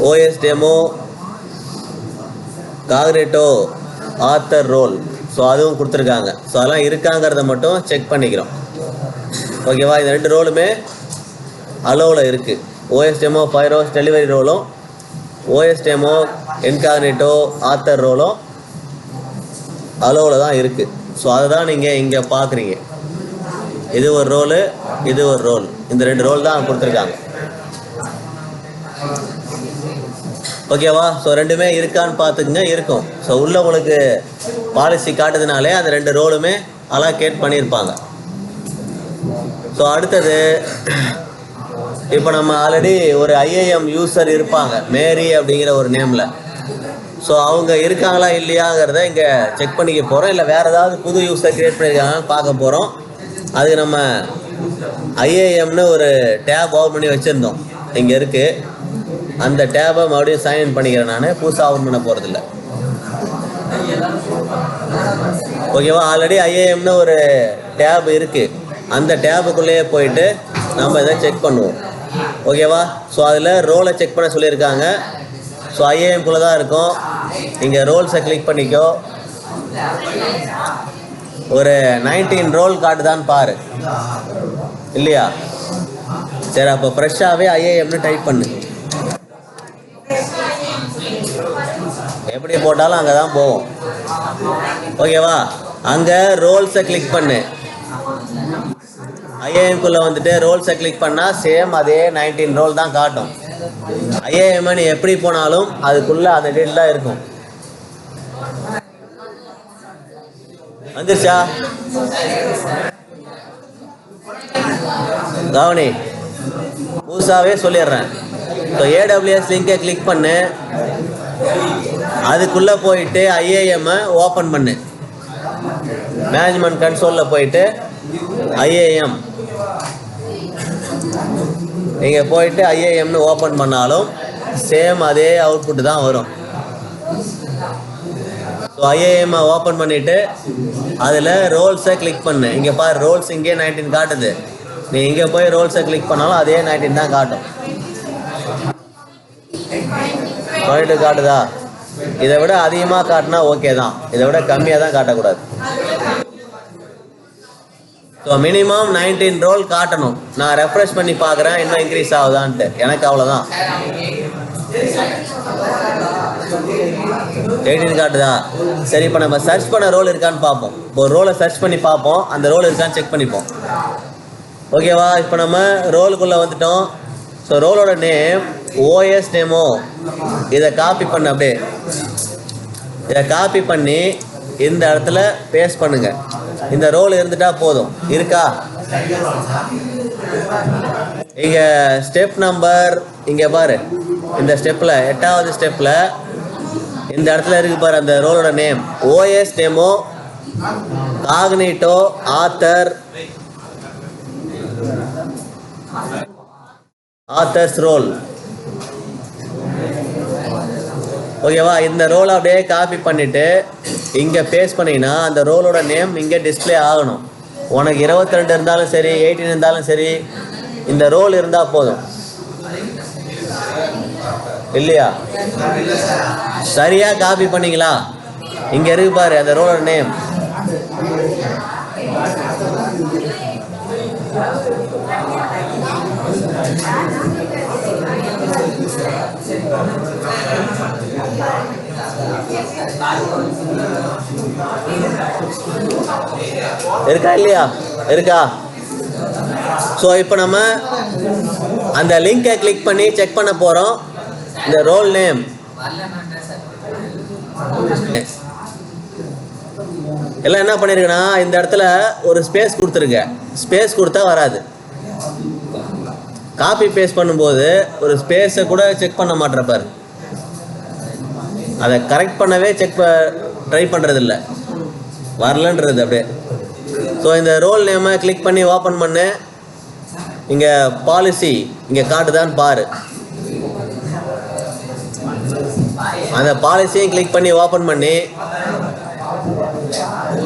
S1: OS demo Cognito author role, so அதுவும் கொடுத்துருக்காங்க. ஸோ அதெல்லாம் இருக்காங்கிறத மட்டும் செக் பண்ணிக்கிறோம். ஓகேவா? இந்த ரெண்டு ரோலுமே அலோவில் இருக்குது. OS டெமோ ஃபயர்ஹவுஸ் டெலிவரி ரோலும் OS டெமோ இன்காக்னேட்டோ ஆத்தர் ரோலும் அலோவில் தான் இருக்குது. ஸோ அதை தான் நீங்கள் இங்கே பார்க்குறீங்க. இது ஒரு ரோலு, இது ஒரு ரோல், இந்த ரெண்டு ரோல் தான் கொடுத்துருக்காங்க. ஓகேவா? ஸோ ரெண்டுமே இருக்கான்னு பார்த்துக்குங்க. இருக்கும். ஸோ உள்ள உங்களுக்கு பாலிசி காட்டுறதுனாலே அந்த ரெண்டு ரோலுமே அலோகேட் பண்ணியிருப்பாங்க. ஸோ அடுத்தது, இப்போ நம்ம ஆல்ரெடி ஒரு IAM யூசர் இருப்பாங்க, மேரி அப்படிங்கிற ஒரு நேமில். ஸோ அவங்க இருக்காங்களா இல்லையாங்கிறத இங்கே செக் பண்ணிக்க போகிறோம். இல்லை வேறு ஏதாவது புது யூசர் க்ரியேட் பண்ணியிருக்காங்கன்னு பார்க்க போகிறோம். அதுக்கு நம்ம IAMனு ஒரு டேப் ஓப்பன் பண்ணி வச்சுருந்தோம், இங்கே இருக்குது. அந்த டேபை மறுபடியும் சைன்இன் பண்ணிக்கிறேன். நான் புதுசாக ஓப்பன் பண்ண போகிறதில்ல. ஓகேவா? ஆல்ரெடி ஐஏஎம்னு ஒரு டேப் இருக்குது. அந்த டேபுக்குள்ளேயே போயிட்டு நம்ம இதை செக் பண்ணுவோம். ஓகேவா? ஸோ அதில் ரோலை செக் பண்ண சொல்லியிருக்காங்க. ஸோ ஐஏஎம்குள்ளே தான் இருக்கும். இங்கே ரோல்ஸை கிளிக் பண்ணிக்கோ. ஒரு 19 ரோல் காட்டுதான்னு பாரு. இல்லையா? சரி, அப்போ ஃப்ரெஷ்ஷாகவே ஐஏஎம்னு டைப் பண்ணு. எப்படி போட்டாலும் அங்கே தான் போவோம். ஓகேவா? அங்கே ரோல்ஸை கிளிக் பண்ணு. ஐஏஎம்குள்ளே வந்துட்டு ரோல்ஸை கிளிக் பண்ணால் சேம் அதே 19 ரோல் தான் காட்டும். ஐஏஎம் நீ எப்படி போனாலும் அதுக்குள்ளே அந்த டேட் தான் இருக்கும். வந்துருச்சா? கவனி, புதுசாகவே சொல்லிடுறேன். ஸோ ஏடபிள்யூஎஸ் லிங்கை கிளிக் பண்ணு. அதுக்குள்ளே போயிட்டு ஐஏஎம்மை ஓப்பன் பண்ணு. மேனேஜ்மெண்ட் கன்சோலில் போயிட்டு ஐஏஎம் நீங்கள் போயிட்டு ஐஏஎம்னு ஓப்பன் பண்ணாலும் சேம் அதே அவுட்புட் தான் வரும். ஸோ ஐஏஎம்மை ஓப்பன் பண்ணிவிட்டு அதில் ரோல்ஸை கிளிக் பண்ணு. இங்கே பாரு, ரோல்ஸ் இங்கே 19 காட்டுது. நீ இங்கே போய் ரோல்ஸை கிளிக் பண்ணாலும் அதே 19 தான் காட்டும். பாயிண்ட் காட்டுதா? இதை விட அதிகமாக காட்டினா ஓகே தான், இதை விட கம்மியாக தான் காட்டக்கூடாது. ஸோ மினிமம் 19 ரோல் காட்டணும். நான் ரெஃப்ரெஷ் பண்ணி பார்க்குறேன் இன்னும் இன்க்ரீஸ் ஆகுதான்ட்டு. எனக்கு அவ்வளோதான். 18 காட்டுதா? சரி, இப்போ நம்ம சர்ச் பண்ண ரோல் இருக்கான்னு பார்ப்போம். ஒரு ரோலை சர்ச் பண்ணி பார்ப்போம், அந்த ரோல் இருக்கான்னு செக் பண்ணிப்போம். ஓகேவா? இப்போ நம்ம ரோலுக்குள்ளே வந்துட்டோம். ஸோ ரோலோட நேம் ஓஎஸ் டெமோ. இதை காப்பி பண்ண, அப்படியே இதை காப்பி பண்ணி இந்த இடத்துல பேஸ்ட் பண்ணுங்க. இந்த ரோல் இருந்துட்டா போதும். இருக்கா? இங்கே ஸ்டெப் நம்பர் இங்கே பாரு, இந்த ஸ்டெப்பில் 8வது ஸ்டெப்பில் இந்த இடத்துல இருக்கு பாரு அந்த ரோலோட name OS demo Cognito authors role. ஓகேவா? இந்த ரோலை அப்படியே காப்பி பண்ணிவிட்டு இங்கே பேஸ்ட் பண்ணிங்கன்னா அந்த ரோலோட நேம் இங்கே டிஸ்பிளே ஆகணும். உனக்கு 22 இருந்தாலும் சரி, 18 இருந்தாலும் சரி, இந்த ரோல் இருந்தால் போதும். இல்லையா? சரியாக காப்பி பண்ணிங்களா? இங்கே இருக்கு பாரு அந்த ரோலோட நேம். இருக்கா இல்லையா? இருக்கா? ஸோ இப்போ நம்ம அந்த லிங்கை கிளிக் பண்ணி செக் பண்ண போகிறோம். இந்த ரோல் நேம் எல்லாம் என்ன பண்ணிருக்கேன்னா இந்த இடத்துல ஒரு ஸ்பேஸ் கொடுத்துருங்க. ஸ்பேஸ் கொடுத்தா வராது. காப்பி பேஸ்ட் பண்ணும்போது ஒரு ஸ்பேஸை கூட செக் பண்ண மாட்டேறப்பார். அதை கரெக்ட் பண்ணவே ட்ரை பண்ணுறதில்ல, வரலன்றது அப்படியே. ஸோ இந்த ரோல் நேமை கிளிக் பண்ணி ஓப்பன் பண்ணு. இங்கே பாலிசி இங்கே காட்டுதான்னு பாரு. அந்த பாலிசியும் கிளிக் பண்ணி ஓப்பன் பண்ணி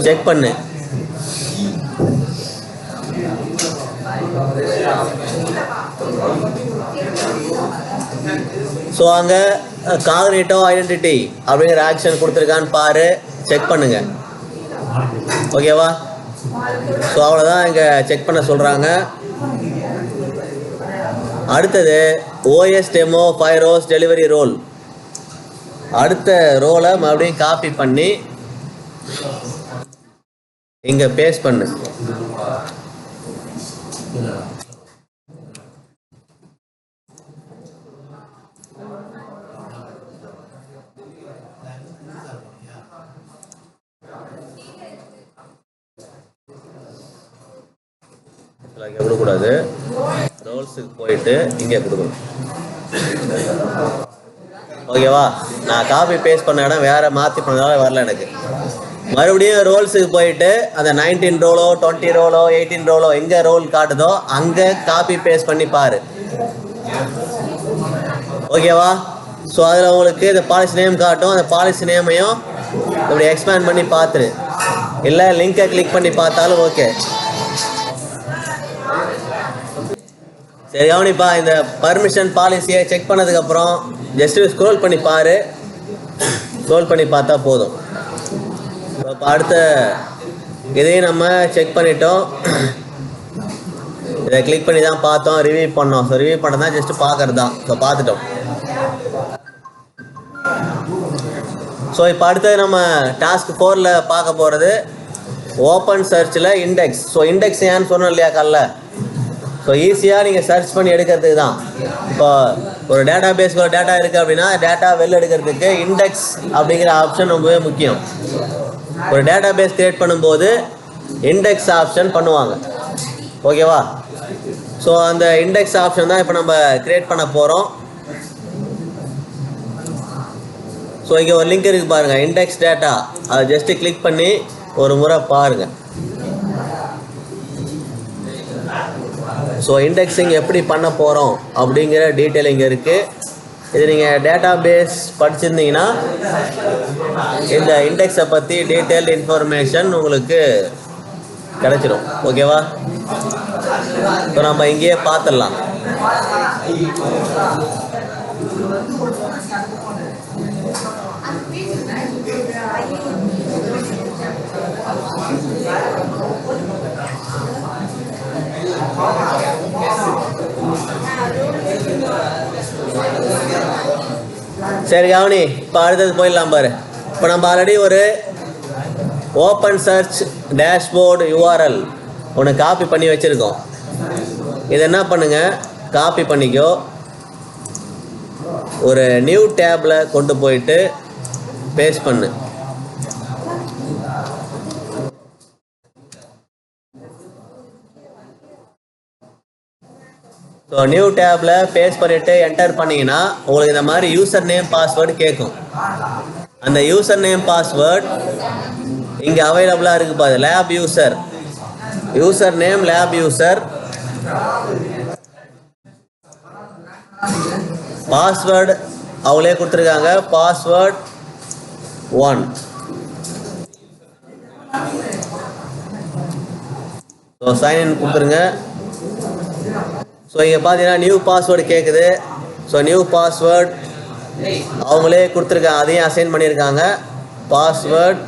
S1: செக் பண்ணு. ஸோ அங்கே காக்னிட்டோ ஐடென்டிட்டி அப்படிங்கிற ஆக்ஷன் கொடுத்துருக்கான்னு பாரு, செக் பண்ணுங்க. ஓகேவா? ஸோ அவ்வளோதான் இங்கே செக் பண்ண சொல்கிறாங்க. அடுத்தது ஓஎஸ் டெமோ ஃபைரோஸ் டெலிவரி ரோல். அடுத்த ரோலை மறுபடியும் காப்பி பண்ணி இங்கே பேஸ்ட் பண்ணு. கொடுக்கக்கூடாது, ரோல்ஸுக்கு போயிட்டு இங்கே கொடுக்கணும். ஓகேவா? நான் காப்பி பேஸ்ட் பண்ண இடம் வேறு மாற்றி பண்ணதால வரல எனக்கு. மறுபடியும் ரோல்ஸுக்கு போயிட்டு அந்த 19 ரோலோ 20 ரோலோ 18 ரோலோ எங்கே ரோல் காட்டுதோ அங்கே காப்பி பேஸ்ட் பண்ணி பாரு. ஓகேவா? ஸோ அதில் உங்களுக்கு இந்த பாலிசி நேம் காட்டும். அந்த பாலிசி நேமையும் இப்படி எக்ஸ்பேண்ட் பண்ணி பார்த்துரு, இல்லை லிங்கை கிளிக் பண்ணி பார்த்தாலும் ஓகே. சரி கவனிப்பா, இந்த பர்மிஷன் பாலிசியை செக் பண்ணதுக்கப்புறம் ஜஸ்ட்டு ஸ்க்ரோல் பண்ணி பாரு. ஸ்க்ரோல் பண்ணி பார்த்தா போதும். இப்போ அடுத்த இதையும் நம்ம செக் பண்ணிட்டோம். இதை கிளிக் பண்ணி தான் பார்த்தோம், ரிவ்யூ பண்ணோம். ஸோ ரிவ்யூ பண்ண தான் ஜஸ்ட்டு பார்க்கறது தான். ஸோ பார்த்துட்டோம். ஸோ இப்போ அடுத்தது நம்ம டாஸ்க் 4ல் பார்க்க போகிறது ஓப்பன் சர்ச்சில் இண்டெக்ஸ். ஸோ இண்டெக்ஸ் ஏன்னு சொன்னோம் இல்லையா காலைல. ஸோ ஈஸியாக நீங்கள் சர்ச் பண்ணி எடுக்கிறதுக்கு தான். இப்போ ஒரு டேட்டா பேஸ்க்கு ஒரு டேட்டா இருக்குது அப்படின்னா டேட்டா வெளில எடுக்கிறதுக்கு இண்டெக்ஸ் அப்படிங்கிற ஆப்ஷன் ரொம்பவே முக்கியம். ஒரு டேட்டா பேஸ் க்ரியேட் பண்ணும்போது இண்டெக்ஸ் ஆப்ஷன் பண்ணுவாங்க. ஓகேவா? ஸோ அந்த இண்டெக்ஸ் ஆப்ஷன் தான் இப்போ நம்ம க்ரியேட் பண்ண போகிறோம். ஸோ இங்கே ஒரு லிங்க் இருக்குது பாருங்கள், இண்டெக்ஸ் டேட்டா. அதை ஜஸ்ட்டு கிளிக் பண்ணி ஒரு முறை பாருங்கள். ஸோ இண்டெக்ஸிங் எப்படி பண்ண போகிறோம் அப்படிங்கிற டீட்டெயில் இங்கே இருக்குது. இது நீங்கள் டேட்டா பேஸ் படிச்சிருந்தீங்கன்னா இந்த இண்டெக்ஸை பற்றி டீட்டெயில்டு இன்ஃபர்மேஷன் உங்களுக்கு கிடச்சிடும். ஓகேவா? ஸோ நம்ம இங்கேயே பார்த்துடலாம். சரி கவனி, இப்போ அடுத்தது போயிடலாம் பாரு. இப்போ நம்ம ஆல்ரெடி ஒரு ஓப்பன் சர்ச் டேஷ்போர்டு URL ஒன்று காப்பி பண்ணி வச்சுருக்கோம். இதை என்ன பண்ணுங்க, காப்பி பண்ணிக்கோ, ஒரு நியூ டேப்பில் கொண்டு போயிட்டு பேஸ்ட் பண்ணு. ஸோ நியூ டேப்பில் பேஸ்ட் பண்ணிவிட்டு என்டர் பண்ணிங்கன்னா உங்களுக்கு இந்த மாதிரி யூசர் நேம் பாஸ்வேர்டு கேட்கும். அந்த யூசர் நேம் பாஸ்வேர்டு இங்கே அவைலபிளாக இருக்குது பாரு. Lab user, user name lab user, password அவங்களே கொடுத்துருக்காங்க, பாஸ்வேர்டு 1. ஸோ சைன்இன் கொடுத்துருங்க. ஸோ இங்கே பார்த்தீங்கன்னா நியூ பாஸ்வேர்டு கேட்குது. ஸோ நியூ பாஸ்வேர்டு அவங்களே கொடுத்துருக்காங்க, அதையும் அசைன் பண்ணியிருக்காங்க. பாஸ்வேர்டு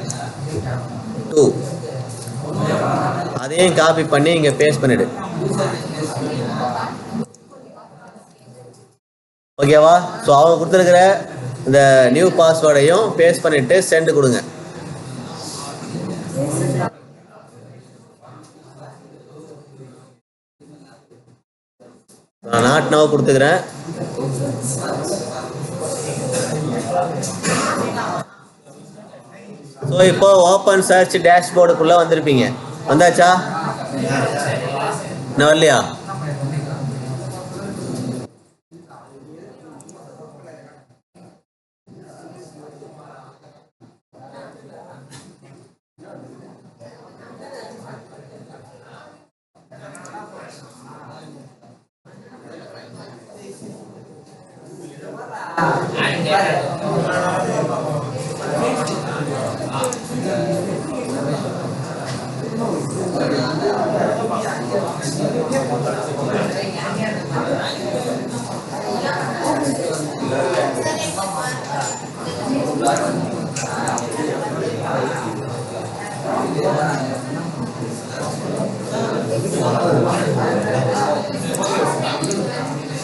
S1: 2 அதையும் காப்பி பண்ணி இங்கே பேஸ்ட் பண்ணிவிடு. ஓகேவா? ஸோ அவங்க கொடுத்துருக்கிற இந்த நியூ பாஸ்வேர்டையும் பேஸ்ட் பண்ணிவிட்டு சென்ட் கொடுங்க. நான் நாட் நவ் கொடுத்துக்கிறேன். ஸோ இப்போ ஓப்பன் சர்ச் டேஷ்போர்டுக்குள்ளே வந்திருப்பீங்க. வந்தாச்சா? இன்னும் வரலையா?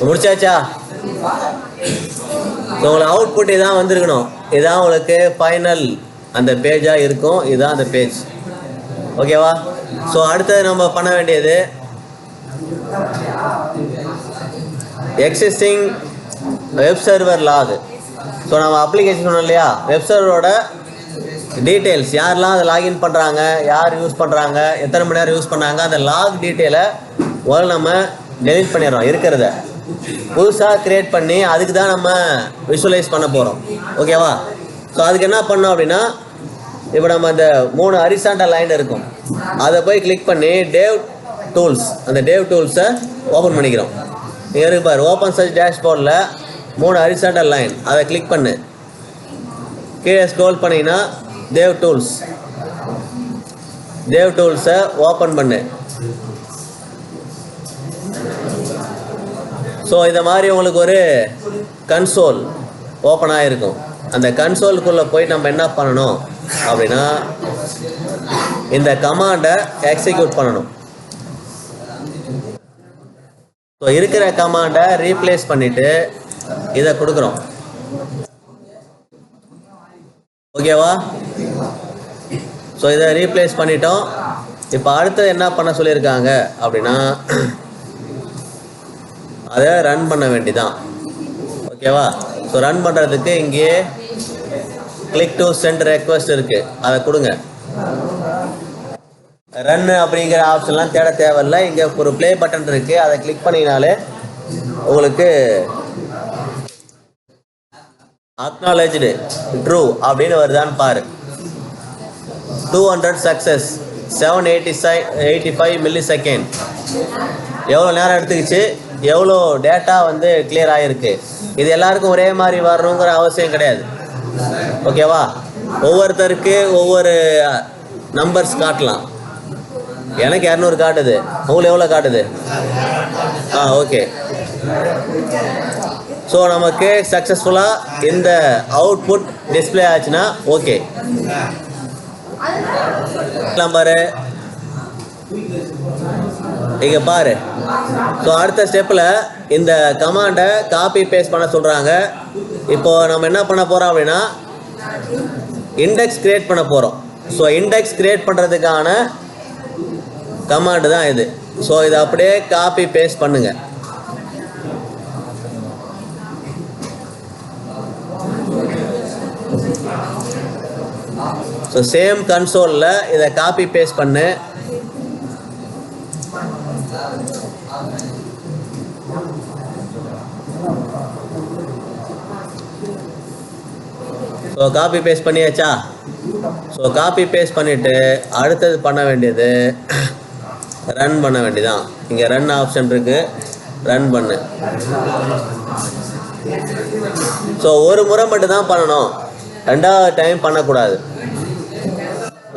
S1: முடிச்சாச்சா? உங்களுக்கு அவுட்புட் இதான் வந்திருக்கணும். இதான் உங்களுக்கு ஃபைனல் அந்த பேஜாக இருக்கும். இதுதான் அந்த பேஜ். ஓகேவா? ஸோ அடுத்தது நம்ம பண்ண வேண்டியது existing web server log. So நம்ம அப்ளிகேஷன் சொன்னோம் இல்லையா, வெப் சர்வரோட டீட்டெயில்ஸ், யாரெல்லாம் அதை லாகின் பண்ணுறாங்க, யார் யூஸ் பண்ணுறாங்க, எத்தனை மணி நேரம் யூஸ் பண்ணாங்க, அந்த லாக் டீட்டெயிலை முதல்ல நம்ம டெலீட் பண்ணிடுறோம். இருக்கிறத புதுசாக க்ரியேட் பண்ணி அதுக்கு தான் நம்ம விஷுவலைஸ் பண்ண போகிறோம். ஓகேவா? ஸோ அதுக்கு என்ன பண்ணோம் அப்படின்னா, இப்போ நம்ம அந்த 3 ஹரிசாண்டல் லைன் இருக்கும், அதை போய் கிளிக் பண்ணி டேவ் டூல்ஸ், அந்த டேவ் டூல்ஸை ஓப்பன் பண்ணிக்கிறோம். இங்கே இருக்கு பாரு, ஓப்பன் சர்ச் டேஷ்போர்டில் 3 ஹரிசாண்டல் லைன், அதை கிளிக் பண்ணு. கீழே ஸ்க்ரோல் பண்ணிங்கன்னா தேவ் டூல்ஸை ஓப்பன் பண்ணு. ஸோ இந்த மாதிரி உங்களுக்கு ஒரு கன்சோல் ஓப்பன் ஆகிருக்கும். அந்த கன்சோலுக்குள்ளே போய் நம்ம என்ன பண்ணணும் அப்படின்னா இந்த கமாண்டை எக்ஸிக்யூட் பண்ணணும். ஸோ இருக்கிற கமாண்டை ரீப்ளேஸ் பண்ணிவிட்டு இதை கொடுக்குறோம். ஓகேவா? ஸோ இதை ரீப்ளேஸ் பண்ணிட்டோம். இப்போ அடுத்தது என்ன பண்ண சொல்லியிருக்காங்க அப்படின்னா அதை ரன் பண்ண வேண்டிதான். ஓகேவா? ஸோ ரன் பண்ணுறதுக்கு இங்கே கிளிக் டு சென்ட் ரெக்வஸ்ட் இருக்குது, அதை கொடுங்க. ரன் அப்படிங்கிற ஆப்ஷன்லாம் தேட தேவையில்லை. இங்கே ஒரு ப்ளே பட்டன் இருக்குது, அதை கிளிக் பண்ணினாலே உங்களுக்கு அக்னாலஜ்டு ட்ரூ அப்படின்னு வருதான்னு பாரு. 200 சக்ஸஸ், 785 மில்லி செகண்ட். எவ்வளோ நேரம் எடுத்துக்கிச்சு, எவ்வளோ டேட்டா வந்து கிளியர் ஆகிருக்கு. இது எல்லாருக்கும் ஒரே மாதிரி வரணுங்கிற அவசியம் கிடையாது. ஓகேவா? ஒவ்வொருத்தருக்கு ஒவ்வொரு நம்பர்ஸ் காட்டலாம். எனக்கு 200 காட்டுது, உங்களுக்கு எவ்வளோ காட்டுது? ஓகே. ஸோ நமக்கு சக்ஸஸ்ஃபுல்லாக இந்த அவுட்புட் டிஸ்பிளே ஆச்சுன்னா ஓகே. பாரு, இங்கே பாரு. ஸோ அடுத்த ஸ்டெப்பில் இந்த கமாண்டை காப்பி பேஸ்ட் பண்ண சொல்கிறாங்க. இப்போது நம்ம என்ன பண்ண போகிறோம் அப்படின்னா இண்டெக்ஸ் கிரியேட் பண்ண போகிறோம். ஸோ இண்டெக்ஸ் கிரியேட் பண்ணுறதுக்கான கமாண்டு தான் இது. ஸோ இதை அப்படியே காப்பி பேஸ்ட் பண்ணுங்க. ஸோ சேம் கன்சோலில் இதை காப்பி பேஸ்ட் பண்ணு. ஸோ காப்பி பேஸ்ட் பண்ணியாச்சா? ஸோ காப்பி பேஸ்ட் பண்ணிவிட்டு அடுத்தது பண்ண வேண்டியது ரன் பண்ண வேண்டியதான். இங்கே ரன் ஆப்ஷன் இருக்குது, ரன் பண்ணு. ஸோ ஒரு முறை மட்டும் தான் பண்ணணும், ரெண்டாவது டைம் பண்ணக்கூடாது.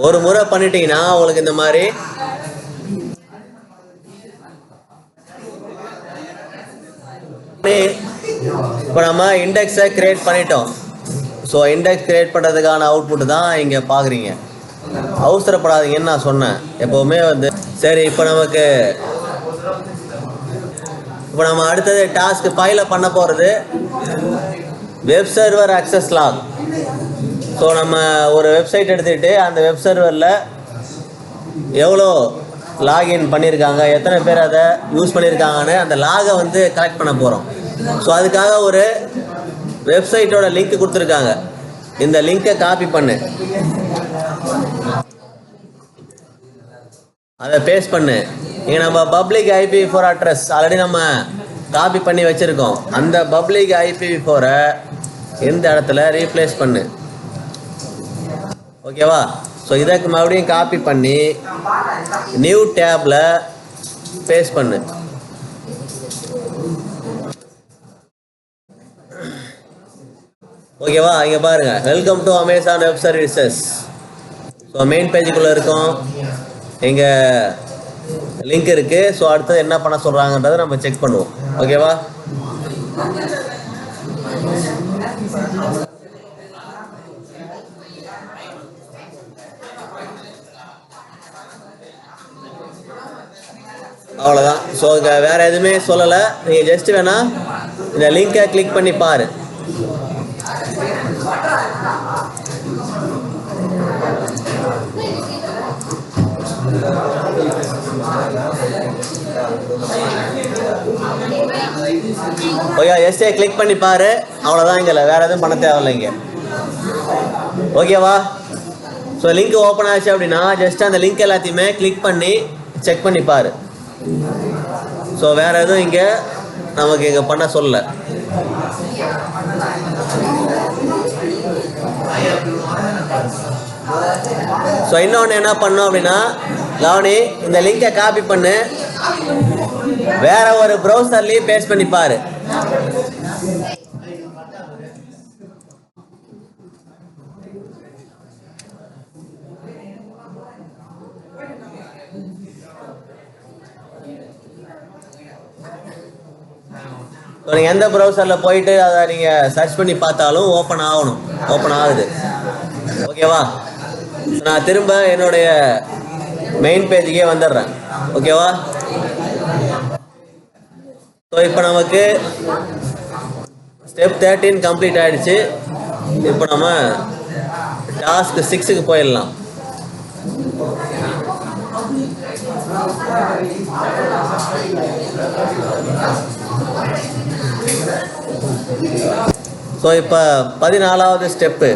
S1: ஒரு முறை பண்ணிட்டீங்கன்னா உங்களுக்கு இந்த மாதிரி இப்போ நம்ம இண்டெக்ஸை கிரியேட் பண்ணிட்டோம். ஸோ இண்டெக்ஸ் கிரியேட் பண்ணுறதுக்கான அவுட்புட் தான் இங்கே பார்க்குறீங்க. அவசரப்படாதீங்கன்னு நான் சொன்னேன் எப்போவுமே வந்து. சரி, இப்போ நம்ம அடுத்தது டாஸ்க் 5ல் பண்ண போகிறது web server access log. So நம்ம ஒரு வெப்சைட் எடுத்துக்கிட்டு அந்த வெப் சர்வரில் எவ்வளோ லாகின் பண்ணியிருக்காங்க, எத்தனை பேர் அதை யூஸ் பண்ணியிருக்காங்கன்னு அந்த லாகை வந்து கலெக்ட் பண்ண போகிறோம். ஸோ அதுக்காக ஒரு வெப்சைட்டோட லிங்க் கொடுத்துருக்காங்க. இந்த லிங்கை காப்பி பண்ணு, அதை பேஸ்ட் பண்ணு. இங்கே நம்ம பப்ளிக் IPv4 அட்ரஸ் ஆல்ரெடி நம்ம காப்பி பண்ணி வச்சுருக்கோம். அந்த பப்ளிக் IPv4-ஐ இந்த இடத்துல ரீப்ளேஸ் பண்ணு. ஓகேவா? ஸோ இதற்கு மறுபடியும் காப்பி பண்ணி நியூ டேப்பில் பேஸ்ட் பண்ணு. ஓகேவா? இங்கே பாருங்கள், welcome to Amazon web services. So main பேஜுக்குள்ளே இருக்கும், இங்கே லிங்க் இருக்குது. ஸோ அடுத்தது என்ன பண்ண சொல்கிறாங்கன்றதை நம்ம செக் பண்ணுவோம். ஓகேவா? அவ்வளோதான். ஸோ இங்கே வேறு எதுவுமே சொல்லலை. நீங்கள் ஜஸ்ட் வேணால் இந்த லிங்கை கிளிக் பண்ணி பாரு. ஓகே, ஜஸ்ட் கிளிக் பண்ணி பாரு. அவ்வளோதான், இங்கே வேறு எதுவும் பண்ண தேவையில்லைங்க. ஓகேவா? ஸோ லிங்க் ஓப்பன் ஆச்சு அப்படின்னா ஜஸ்ட் அந்த லிங்க் எல்லாத்தையுமே கிளிக் பண்ணி செக் பண்ணி பாரு. ஸோ வேறு எதுவும் இங்கே நமக்கு இங்கே பண்ண சொல்லலை. ஸோ இன்னொன்று என்ன பண்ணோம் அப்படின்னா, கவனி, இந்த லிங்கை காப்பி பண்ணு, வேற ஒரு ப்ரௌசர்லேயும் பேஸ்ட் பண்ணி பாரு. ஸோ நீங்கள் எந்த ப்ரௌசரில் போயிட்டு அதை நீங்கள் சர்ச் பண்ணி பார்த்தாலும் ஓப்பன் ஆகணும், ஓப்பன் ஆகுது. ஓகேவா? நான் திரும்ப என்னுடைய மெயின் பேஜுக்கே வந்துடுறேன். ஓகேவா? ஸோ இப்போ நமக்கு ஸ்டெப் 13 கம்ப்ளீட் ஆகிடுச்சு. இப்போ நம்ம டாஸ்க் 6க்கு போயிடலாம். ஸோ இப்போ 14வது ஸ்டெப்பு.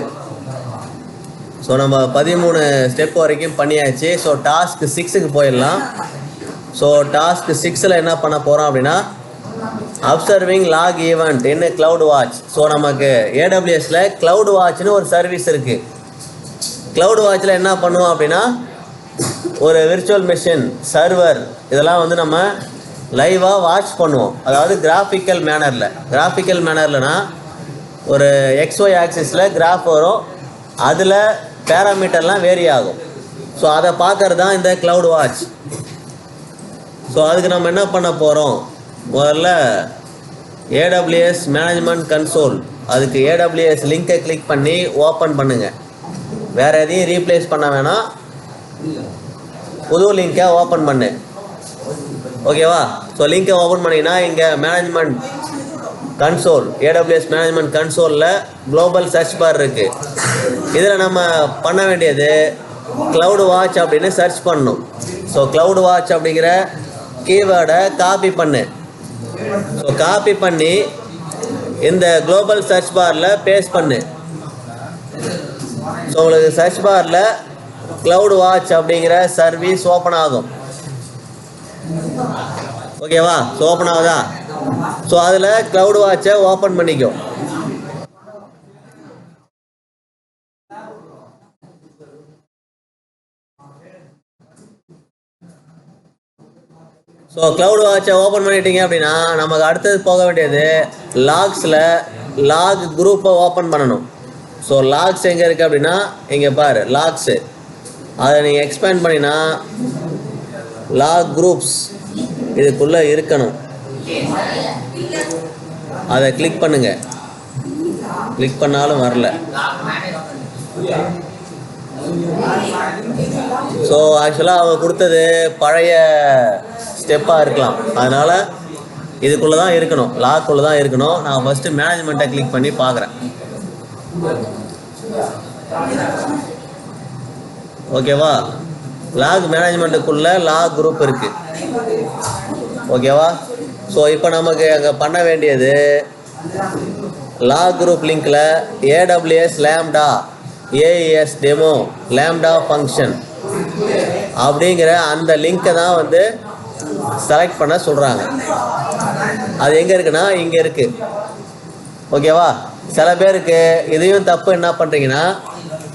S1: ஸோ நம்ம 13 ஸ்டெப் வரைக்கும் பண்ணியாச்சு. ஸோ டாஸ்க் 6க்கு போயிடலாம். ஸோ டாஸ்க் 6ல் என்ன பண்ண போகிறோம் அப்படின்னா அப்சர்விங் லாக் ஈவெண்ட் என்ன கிளவுட் வாட்ச். ஸோ நமக்கு ஏடபிள்யூஎஸில் கிளவுட் வாட்ச்னு ஒரு சர்வீஸ் இருக்குது. கிளவுட் வாட்சில் என்ன பண்ணுவோம் அப்படின்னா ஒரு விர்ச்சுவல் மெஷின், சர்வர் இதெல்லாம் வந்து நம்ம லைவாக வாட்ச் பண்ணுவோம். அதாவது கிராஃபிக்கல் மேனர்லனா ஒரு எக்ஸ்ஒய் ஆக்சிஸில் கிராஃப் வரும், அதில் பேராமீட்டர்லாம் வேரி ஆகும். ஸோ அதை பார்க்கறது தான் இந்த கிளவுட் வாட்ச். ஸோ அதுக்கு நம்ம என்ன பண்ண போகிறோம், முதல்ல ஏடபிள்யூஎஸ் மேனேஜ்மெண்ட் கன்சோல், அதுக்கு ஏடபிள்யூஎஸ் லிங்கை கிளிக் பண்ணி ஓப்பன் பண்ணுங்கள். வேறு எதையும் ரீப்ளேஸ் பண்ண வேணாம், புது லிங்கை ஓப்பன் பண்ணு. ஓகேவா? ஸோ லிங்கை ஓப்பன் பண்ணிங்கன்னா இங்கே மேனேஜ்மெண்ட் கன்சோல், ஏடபிள்யூஎஸ் மேனேஜ்மெண்ட் கன்சோலில் குளோபல் சர்ச் பார் இருக்குது. இதில் நம்ம பண்ண வேண்டியது கிளவுட் வாட்ச் அப்படின்னு சர்ச் பண்ணணும். ஸோ கிளவுட் வாட்ச் அப்படிங்கிற கீவேர்டை காப்பி பண்ணு. ஸோ காப்பி பண்ணி இந்த குளோபல் சர்ச் பாரில் பேஸ்ட் பண்ணு. ஸோ உங்களுக்கு சர்ச் பாரில் கிளவுட் வாட்ச் அப்படிங்கிற சர்வீஸ் ஓப்பன் ஆகும். ஓகேவா? ஸோ ஓப்பன் ஆகுதா? ஸோ அதில் கிளவுட் வாட்சை ஓப்பன் பண்ணிக்கும். ஸோ கிளவுட் வாட்சை ஓப்பன் பண்ணிட்டீங்க அப்படின்னா நமக்கு அடுத்தது போக வேண்டியது லாக்ஸில் லாக் குரூப்பை ஓப்பன் பண்ணணும். ஸோ லாக்ஸ் எங்கே இருக்குது அப்படின்னா இங்கே பாரு லாக்ஸு, அதை நீங்கள் எக்ஸ்பேண்ட் பண்ணினா லாக் குரூப்ஸ் இதுக்குள்ளே இருக்கணும். அதை கிளிக் பண்ணுங்க. கிளிக் பண்ணாலும் வரல. ஸோ ஆக்சுவலாக அவங்க கொடுத்தது பழைய ஸ்டெப்பாக இருக்கலாம், அதனால் இதுக்குள்ளே தான் இருக்கணும், லாக்குள்ளே தான் இருக்கணும். நான் ஃபஸ்ட்டு மேனேஜ்மெண்ட்டை கிளிக் பண்ணி பார்க்குறேன். ஓகேவா? லாக் மேனேஜ்மெண்ட்டுக்குள்ளே லாக் குரூப் இருக்குது. ஓகேவா? ஸோ இப்போ நமக்கு அங்கே பண்ண வேண்டியது லாக் குரூப் லிங்கில் AWS lambda AS demo lambda function அப்படிங்கிற அந்த லிங்கை தான் வந்து செலக்ட் பண்ண சொல்கிறாங்க. அது எங்கே இருக்குன்னா இங்கே இருக்குது. ஓகேவா? சில பேருக்கு இதையும் தப்பு என்ன பண்ணுறீங்கன்னா,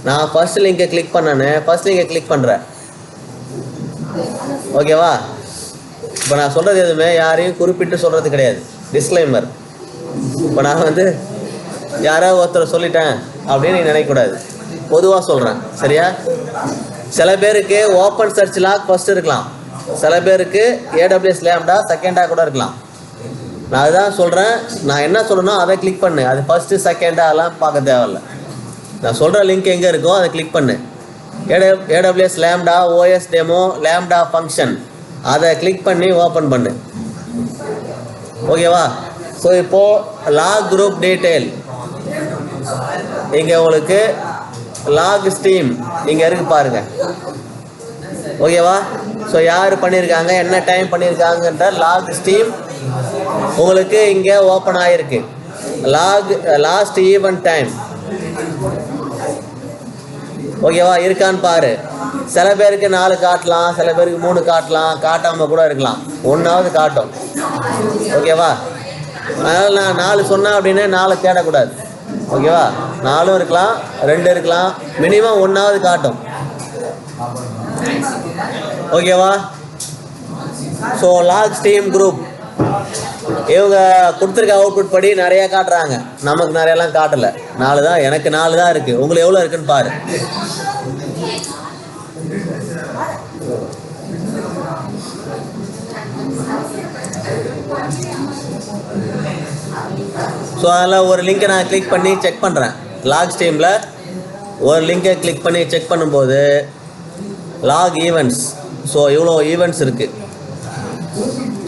S1: நான் ஃபஸ்ட் லிங்கை கிளிக் பண்ணேன்னு ஃபஸ்ட் லிங்கை கிளிக் பண்ணுறேன். ஓகேவா? இப்போ நான் சொல்கிறது எதுவுமே யாரையும் குறிப்பிட்டு சொல்கிறது கிடையாது, டிஸ்க்ளைமர். இப்போ நான் வந்து யாரோ ஒருத்தர் சொல்லிட்டேன் அப்படின்னு நீ நினைக்கக்கூடாது, பொதுவாக சொல்கிறேன். சரியா? சில பேருக்கு ஓப்பன் சர்ச் லாக் ஃபஸ்ட்டு இருக்கலாம், சில பேருக்கு ஏடபிள்யூஎஸ் லேம்டா செகண்டாக கூட இருக்கலாம். நான் அதுதான் சொல்கிறேன், நான் என்ன சொல்லணும் அதை கிளிக் பண்ணு. அது ஃபஸ்ட்டு செகண்டாகலாம் பார்க்க தேவையில்ல. நான் சொல்கிற லிங்க் எங்கே இருக்கோ அதை கிளிக் பண்ணு. AWS lambda OS demo lambda function, அதை கிளிக் பண்ணி ஓப்பன் பண்ணு. ஓகேவா? ஸோ இப்போது லாக் குரூப் டீட்டெயில் இங்கே உங்களுக்கு லாக் ஸ்ட்ரீம் இங்கே இருக்கு பாருங்கள். ஓகேவா? ஸோ யார் பண்ணியிருக்காங்க, என்ன டைம் பண்ணியிருக்காங்கன்ற லாக் ஸ்ட்ரீம் உங்களுக்கு இங்கே ஓப்பன் ஆகிருக்கு. லாஸ்ட் ஈவெண்ட் டைம் ஓகேவா இருக்கான்னு பாரு. சில பேருக்கு 4 காட்டலாம், சில பேருக்கு 3 காட்டலாம், காட்டாமல் கூட இருக்கலாம், 1ஆவது காட்டும். ஓகேவா? அதனால் நான் 4 சொன்னேன் அப்படின்னு 4 தேடக்கூடாது. ஓகேவா? 4 இருக்கலாம், 2 இருக்கலாம், மினிமம் 1ஆவது காட்டும். ஓகேவா? ஸோ லாக் ஸ்ட்ரீம் குரூப் இவங்க கொடுத்துருக்க அவுட்புட் படி நிறையா காட்டுறாங்க, நமக்கு நிறையெல்லாம் காட்டலை. 4 தான், எனக்கு 4 தான் இருக்குது. உங்களுக்கு எவ்வளோ இருக்குன்னு பாரு. ஸோ அதில் ஒரு லிங்கை நான் கிளிக் பண்ணி செக் பண்ணுறேன். லாக் ஸ்ட்ரீமில் ஒரு லிங்கை கிளிக் பண்ணி செக் பண்ணும்போது லாக் ஈவெண்ட்ஸ், ஸோ இவ்வளோ ஈவெண்ட்ஸ் இருக்குது.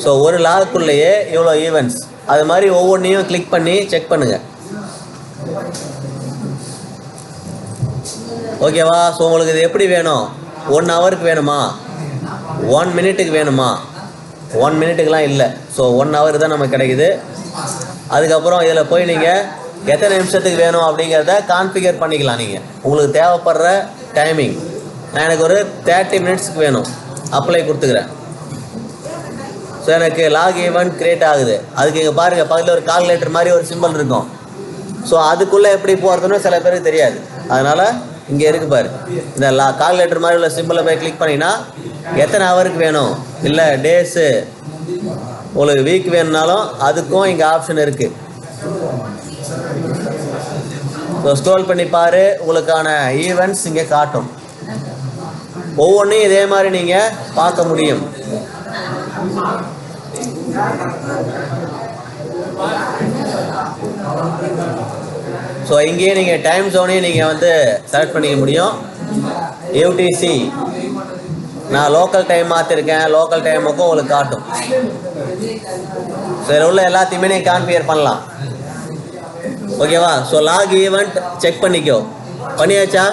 S1: ஸோ ஒரு லாக்குள்ளேயே இவ்வளோ ஈவெண்ட்ஸ். அது மாதிரி ஒவ்வொன்றையும் கிளிக் பண்ணி செக் பண்ணுங்கள். ஓகேவா? ஸோ உங்களுக்கு இது எப்படி வேணும்? 1 ஹவருக்கு வேணுமா, 1 மினிட்டுக்கு வேணுமா? 1 மினிட்டுக்கெலாம் இல்லை. ஸோ 1 ஹவர் தான் நமக்கு கிடைக்குது. அதுக்கப்புறம் இதில் போய் நீங்கள் எத்தனை நிமிஷத்துக்கு வேணும் அப்படிங்கிறத கான்ஃபிகர் பண்ணிக்கலாம். நீங்கள் உங்களுக்கு தேவைப்படுற டைமிங். நான் எனக்கு ஒரு 30 மினிட்ஸ்க்கு வேணும், அப்ளை கொடுத்துக்கிறேன். ஸோ எனக்கு லாக் ஈவெண்ட் க்ரியேட் ஆகுது. அதுக்கு இங்கே பாருங்கள், பக்கத்தில் ஒரு கால்குலேட்டர் மாதிரி ஒரு சிம்பிள் இருக்கும். ஸோ அதுக்குள்ளே எப்படி போகிறதுன்னு சில பேருக்கு தெரியாது. அதனால் இங்கே இருக்கு பாரு, இந்த கால்குலேட்டர் மாதிரி உள்ள சிம்பிளை போய் கிளிக் பண்ணிங்கன்னா எத்தனை ஹவருக்கு வேணும், இல்லை டேஸு, உங்களுக்கு வீக் வேணும்னாலும் அதுக்கும் இங்கே ஆப்ஷன் இருக்குது. ஸோ ஸ்க்ரோல் பண்ணி பாரு, உங்களுக்கான ஈவெண்ட்ஸ் இங்கே காட்டும். ஒவ்வொன்றையும் இதே மாதிரி நீங்கள் பார்க்க முடியும். ஸோ இங்கேயே நீங்கள் டைம் ஜோனையும் நீங்கள் வந்து செலக்ட் பண்ணிக்க முடியும். யூடிசி நான் லோக்கல் டைம் மாற்றிருக்கேன், லோக்கல் டைமுக்கும் உங்களுக்கு காட்டும். ஸோ இதில் உள்ள எல்லாத்தையுமே நீங்கள் கான்ஃபிகர் பண்ணலாம். ஓகேவா? ஸோ லாக் ஈவெண்ட் செக் பண்ணிக்கோ. பண்ணியாச்சா?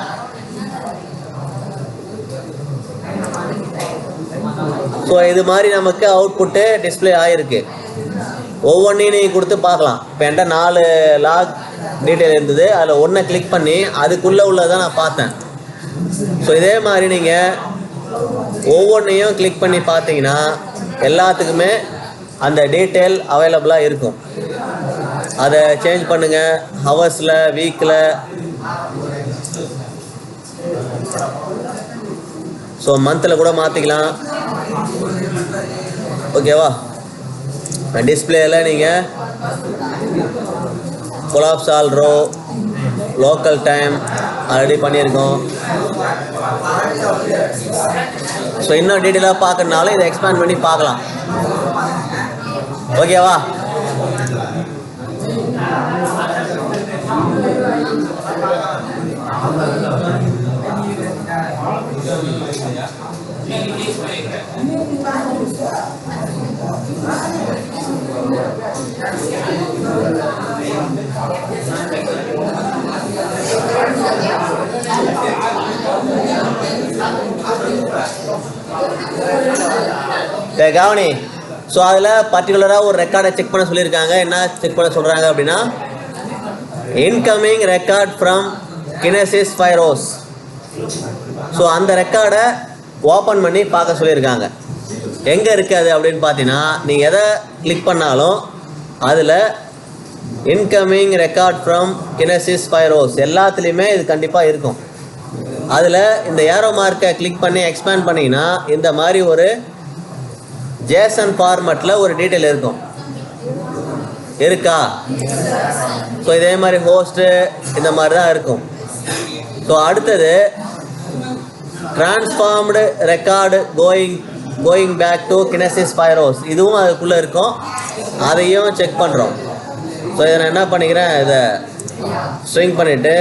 S1: ஸோ இது மாதிரி நமக்கு அவுட்புட்டு டிஸ்பிளே ஆகிருக்கு. ஒவ்வொன்றையும் நீங்கள் கொடுத்து பார்க்கலாம். இப்போ என்கிட்ட 4 லாக் டீட்டெயில் இருந்தது, அதில் ஒன்றை கிளிக் பண்ணி அதுக்குள்ளே உள்ளதான் நான் பார்த்தேன். ஸோ இதே மாதிரி நீங்கள் ஒவ்வொன்றையும் கிளிக் பண்ணி பார்த்தீங்கன்னா எல்லாத்துக்குமே அந்த டீட்டெயில் அவைலபிளாக இருக்கும். அதை சேஞ்ச் பண்ணுங்கள். ஹவர்ஸில், வீக்கில், ஸோ மந்தில் கூட மாற்றிக்கலாம். ஓகேவா? டிஸ்பிளேயில் நீங்கள் collapse all row, local time already பண்ணியிருக்கோம். ஸோ இன்னும் டீட்டெயிலாக பார்க்கறதுனால இதை எக்ஸ்பேண்ட் பண்ணி பார்க்கலாம். ஓகேவா? கவனி. ஸோ அதில் பர்டிகுலராக ஒரு ரெக்கார்டை செக் பண்ண சொல்லியிருக்காங்க. என்ன செக் பண்ண சொல்கிறாங்க அப்படின்னா, incoming record from Kinesis Firehose. So அந்த ரெக்கார்டை ஓப்பன் பண்ணி பார்க்க சொல்லியிருக்காங்க. எங்கே இருக்குது அது அப்படின்னு பார்த்தீங்கன்னா, நீங்கள் எதை கிளிக் பண்ணாலும் அதில் incoming record from Kinesis Firoz எல்லாத்துலேயுமே இது கண்டிப்பாக இருக்கும். அதில் இந்த ஏரோ மார்க்கை கிளிக் பண்ணி எக்ஸ்பேண்ட் பண்ணிங்கன்னா இந்த மாதிரி ஒரு ஜேசன் ஃபார்மேட்டில் ஒரு டீட்டெயில் இருக்கும். இருக்கா? ஸோ இதே மாதிரி ஹோஸ்ட்டு இந்த மாதிரி தான் இருக்கும். ஸோ அடுத்தது transformed record going back to Kinesis Firehose, இதுவும் அதுக்குள்ளே இருக்கும். அதையும் செக் பண்ணுறோம். ஸோ இதை நான் என்ன பண்ணிக்கிறேன், இதை ஸ்ட்ரிங் பண்ணிவிட்டு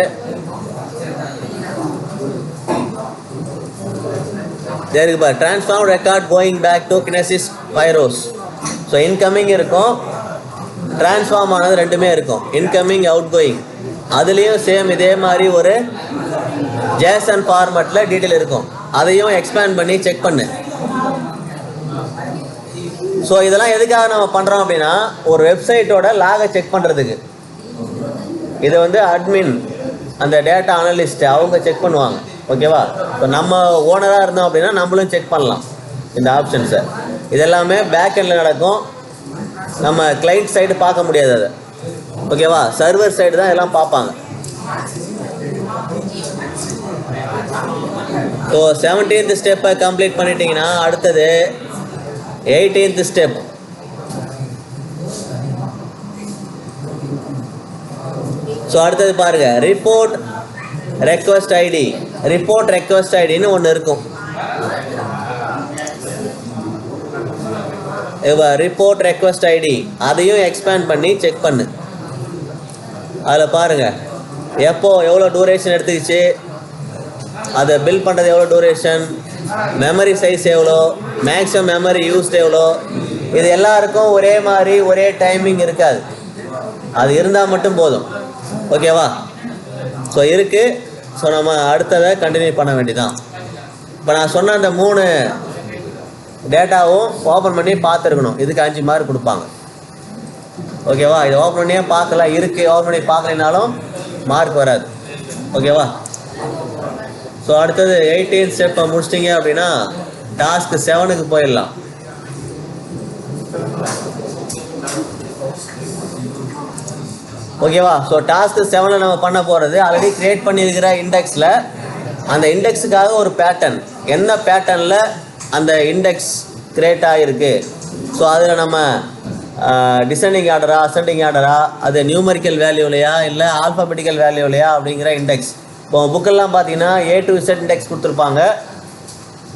S1: இருக்கு பாரு, transform record going back to Kinesis Firehose. So incoming இருக்கும், டிரான்ஸ்ஃபார்ம் ஆனது ரெண்டுமே இருக்கும். Incoming, outgoing. அதுலேயும் சேம் இதே மாதிரி ஒரு ஜேசன் ஃபார்மேட்டில் டீட்டெயில் இருக்கும். அதையும் எக்ஸ்பேண்ட் பண்ணி செக் பண்ணு. ஸோ இதெல்லாம் எதுக்காக நம்ம பண்ணுறோம் அப்படின்னா, ஒரு வெப்சைட்டோட லாகை செக் பண்ணுறதுக்கு. இதை வந்து அட்மின், அந்த டேட்டா அனலிஸ்ட் அவங்க செக் பண்ணுவாங்க. ஓகேவா? இப்போ நம்ம ஓனராக இருந்தோம் அப்படின்னா நம்மளும் செக் பண்ணலாம் இந்த ஆப்ஷன்ஸை. இதெல்லாமே பேக் எண்டில் நடக்கும். நம்ம கிளைண்ட் சைடு பார்க்க முடியாது அதை. ஓகேவா? சர்வர் சைடு தான் எல்லாம் பார்ப்பாங்க. ஸோ 17th ஸ்டெப்பை கம்ப்ளீட் பண்ணிட்டீங்கன்னா அடுத்தது 18th ஸ்டெப். ஸோ அடுத்தது பாருங்க, report request ID. Report request ஐடின்னு ஒன்று இருக்கும். ரிப்போர்ட் ரெக்வஸ்ட் ஐடி அதையும் எக்ஸ்பேண்ட் பண்ணி செக் பண்ணு. அதில் பாருங்கள் எப்போ எவ்வளோ டூரேஷன் எடுத்துக்கிச்சு, அதை பில் பண்ணுறது எவ்வளோ டூரேஷன், மெமரி சைஸ் எவ்வளோ, மேக்ஸிமம் மெமரி யூஸ்ட் எவ்வளோ. இது எல்லாருக்கும் ஒரே மாதிரி ஒரே டைமிங் இருக்காது, அது இருந்தால் மட்டும் போதும். ஓகேவா? ஸோ இருக்குது. ஸோ நம்ம அடுத்ததை கண்டினியூ பண்ண வேண்டியதான். இப்போ நான் சொன்ன அந்த 3 டேட்டாவும் ஓப்பன் பண்ணி பார்த்துருக்கணும். இதுக்கு 5 மார்க் கொடுப்பாங்க. ஓகேவா? இதை ஓப்பன் பண்ணியே பார்க்கல, இருக்குது ஓப்பன் பண்ணி பார்க்கலைனாலும் மார்க் வராது. ஓகேவா? ஸோ அடுத்தது 18th ஸ்டெப்பை முடிச்சிட்டிங்க அப்படின்னா டாஸ்க் 7க்கு போயிடலாம். ஓகேவா? ஸோ டாஸ்க் 7 நம்ம பண்ண போகிறது ஆல்ரெடி க்ரியேட் பண்ணியிருக்கிற இண்டெக்ஸில் அந்த இண்டெக்ஸுக்காக ஒரு பேட்டர்ன், என்ன பேட்டர்னில் அந்த இண்டெக்ஸ் க்ரியேட் ஆகிருக்கு, ஸோ அதில் நம்ம டிசெண்டிங் ஆர்டரா அசெண்டிங் ஆர்டரா, அது நியூமரிக்கல் வேல்யூலையா இல்லை ஆல்ஃபாபெட்டிக்கல் வேல்யூலையா அப்படிங்கிற இண்டெக்ஸ். இப்போ புக்கெல்லாம் பார்த்தீங்கன்னா A to Z இண்டெக்ஸ் கொடுத்துருப்பாங்க,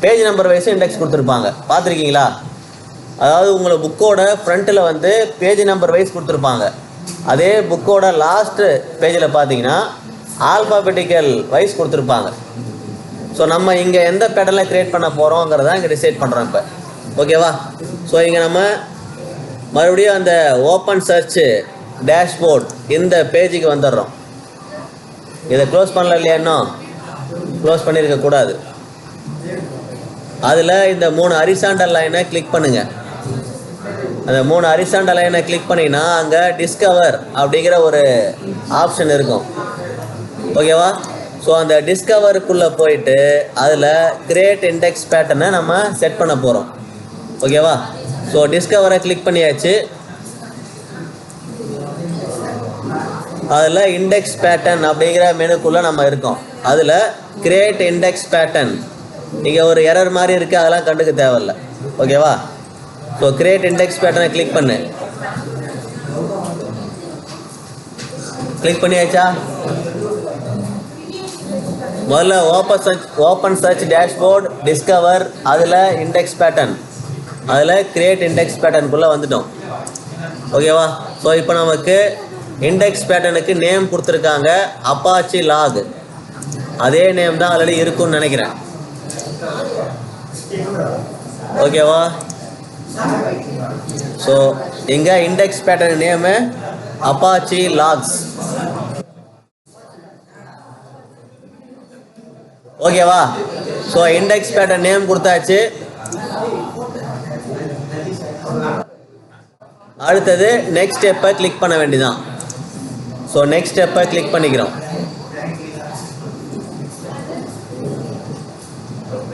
S1: பேஜ் நம்பர் வைஸ் இண்டெக்ஸ் கொடுத்துருப்பாங்க. பார்த்துருக்கீங்களா? அதாவது உங்களை புக்கோட ஃப்ரண்ட்டில் வந்து பேஜ் நம்பர் வைஸ் கொடுத்துருப்பாங்க. அதே புக்கோட லாஸ்ட்டு பேஜில் பார்த்தீங்கன்னா ஆல்ஃபாபெட்டிக்கல் வைஸ் கொடுத்துருப்பாங்க. ஸோ நம்ம இங்கே எந்த பேட்டர்னில் க்ரியேட் பண்ண போகிறோங்கிறத இங்கே டிசைட் பண்ணுறோம் இப்போ. ஓகேவா? ஸோ இங்கே நம்ம மறுபடியும் அந்த ஓப்பன் சர்ச்சு டேஷ்போர்ட் இந்த பேஜுக்கு வந்துடுறோம். இதை க்ளோஸ் பண்ணல இல்லையா? இன்னும் க்ளோஸ் பண்ணியிருக்கக்கூடாது. அதில் இந்த 3 ஹரிசாண்டல் லைனை கிளிக் பண்ணுங்கள். அந்த 3 ஹரிசாண்டல் லைனை கிளிக் பண்ணிங்கன்னா அங்கே டிஸ்கவர் அப்படிங்கிற ஒரு ஆப்ஷன் இருக்கும். ஓகேவா? ஸோ அந்த டிஸ்கவருக்குள்ளே போயிட்டு அதில் கிரியேட் இண்டெக்ஸ் பேட்டர்னை நம்ம செட் பண்ண போகிறோம். ஓகேவா? ஸோ டிஸ்கவரை கிளிக் பண்ணியாச்சு. அதில் இண்டெக்ஸ் பேட்டர்ன் அப்படிங்கிற மெனுக்குள்ளே நம்ம இருக்கோம். அதில் கிரியேட் இண்டெக்ஸ் பேட்டர்ன் இங்கே ஒரு எரர் மாதிரி இருக்குது, அதெல்லாம் கண்டுக்க தேவையில்லை. ஓகேவா? ஸோ கிரியேட் இண்டெக்ஸ் பேட்டர்னை கிளிக் பண்ணு. கிளிக் பண்ணியாச்சா? முதல்ல ஓப்பன் சர்ச் டேஷ்போர்ட் டிஸ்கவர், அதில் இண்டெக்ஸ் பேட்டர்ன், அதில் கிரியேட் இண்டெக்ஸ் பேட்டர்னுக்குள்ளே வந்துட்டோம். ஓகேவா? ஸோ இப்போ நமக்கு இண்டெக்ஸ் பேட்டர்னுக்கு நேம் கொடுத்துருக்காங்க அப்பாச்சி லாக். அதே நேம் தான் ஆல்ரெடி இருக்குன்னு நினைக்கிறேன். ஓகேவா? ஸோ இங்கே index pattern name Apache logs. ஓகேவா? ஸோ இண்டெக்ஸ் பேட்டர்ன் நேம் கொடுத்தாச்சு. அடுத்தது நெக்ஸ்ட் ஸ்டெப்பை கிளிக் பண்ண வேண்டியதான். ஸோ நெக்ஸ்ட் ஸ்டெப்பை கிளிக் பண்ணிக்கிறோம்.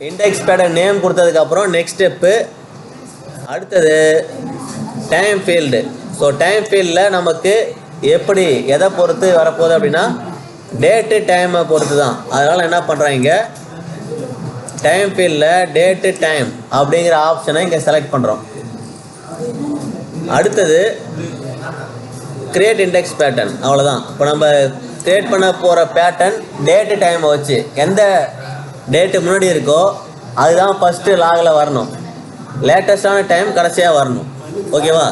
S1: இண்டெக்ஸ் பேட்டர்ன் நேம் கொடுத்ததுக்கப்புறம் நெக்ஸ்ட் ஸ்டெப்பு. அடுத்தது டைம் ஃபீல்டு. ஸோ டைம் ஃபீல்டில் நமக்கு எப்படி எதை பொறுத்து வரப்போகுது அப்படின்னா டேட்டு டைமை பொறுத்து தான். அதனால் என்ன பண்ணுறாங்க, டைம் ஃபீல்டில் டேட்டு டைம் அப்படிங்கிற ஆப்ஷனை இங்கே செலக்ட் பண்ணுறோம். அடுத்தது கிரியேட் இண்டெக்ஸ் பேட்டர்ன். அவ்வளோதான். இப்போ நம்ம கிரியேட் பண்ண போகிற பேட்டர்ன் டேட்டு டைமை வச்சு எந்த டேட்டு முன்னாடி இருக்கோ அதுதான் ஃபஸ்ட்டு லாகில் வரணும், லேட்டஸ்டான டைம் கடைசியாக வரணும். ஓகேவா?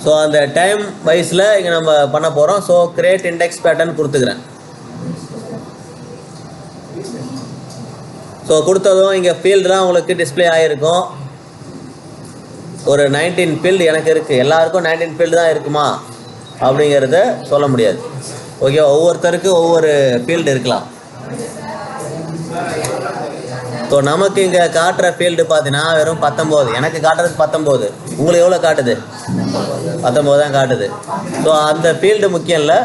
S1: ஸோ அந்த டைம் வைஸில் இங்கே நம்ம பண்ண போகிறோம். ஸோ கிரியேட் இண்டெக்ஸ் பேட்டர்ன் கொடுத்துக்கிறேன். ஸோ கொடுத்ததும் இங்கே ஃபீல்டுலாம் உங்களுக்கு டிஸ்பிளே ஆகிருக்கும். ஒரு 19 ஃபீல்டு எனக்கு இருக்குது. எல்லாருக்கும் 19 ஃபீல்டு தான் இருக்குமா அப்படிங்கிறத சொல்ல முடியாது. ஓகே, ஒவ்வொருத்தருக்கு ஒவ்வொரு ஃபீல்டு இருக்கலாம். ஸோ நமக்கு இங்கே காட்டுற ஃபீல்டு பார்த்தீங்கன்னா வெறும் 19. எனக்கு காட்டுறது 19. உங்களுக்கு எவ்வளோ காட்டுது? 19 தான் காட்டுது. ஸோ அந்த ஃபீல்டு முக்கியம் இல்லை,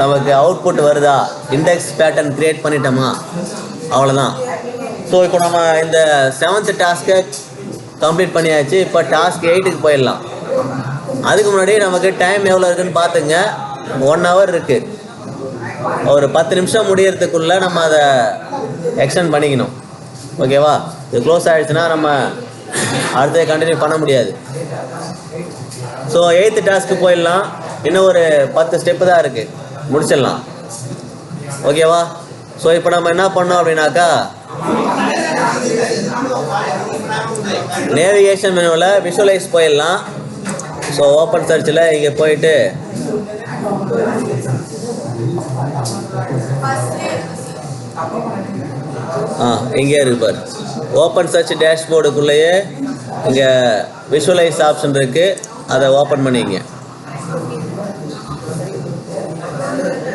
S1: நமக்கு அவுட்புட் வருதா, இண்டெக்ஸ் பேட்டர்ன் க்ரியேட் பண்ணிட்டோமா, அவ்வளோதான். ஸோ இப்போ நம்ம இந்த 7th டாஸ்க்கை கம்ப்ளீட் பண்ணியாச்சு. இப்போ டாஸ்க் 8க்கு போயிடலாம். அதுக்கு முன்னாடி நமக்கு டைம் எவ்வளோ இருக்குதுன்னு பார்த்துங்க. 1 hour இருக்குது. ஒரு 10 நிமிஷம் முடியறதுக்குள்ளே நம்ம அதை எக்ஸ்டெண்ட் பண்ணிக்கணும். ஓகேவா? இது க்ளோஸ் ஆகிடுச்சுன்னா நம்ம அடுத்தது கண்டினியூ பண்ண முடியாது. ஸோ 8th டாஸ்க்கு போயிடலாம். இன்னும் ஒரு 10 ஸ்டெப்பு தான் இருக்குது, முடிச்சிடலாம். ஓகேவா? ஸோ இப்போ நம்ம என்ன பண்ணோம் அப்படின்னாக்கா நேவிகேஷன் மெனுவில் விஷுவலைஸ் போயிடலாம். ஸோ ஓப்பன் சர்ச்சில் இங்கே போயிட்டு இங்கே இருக்கு பாரு, ஓப்பன் சர்ச் டேஷ்போர்டுக்குள்ளேயே இங்கே விஷுவலைஸ் ஆப்ஷன் இருக்குது, அதை ஓப்பன் பண்ணிங்க.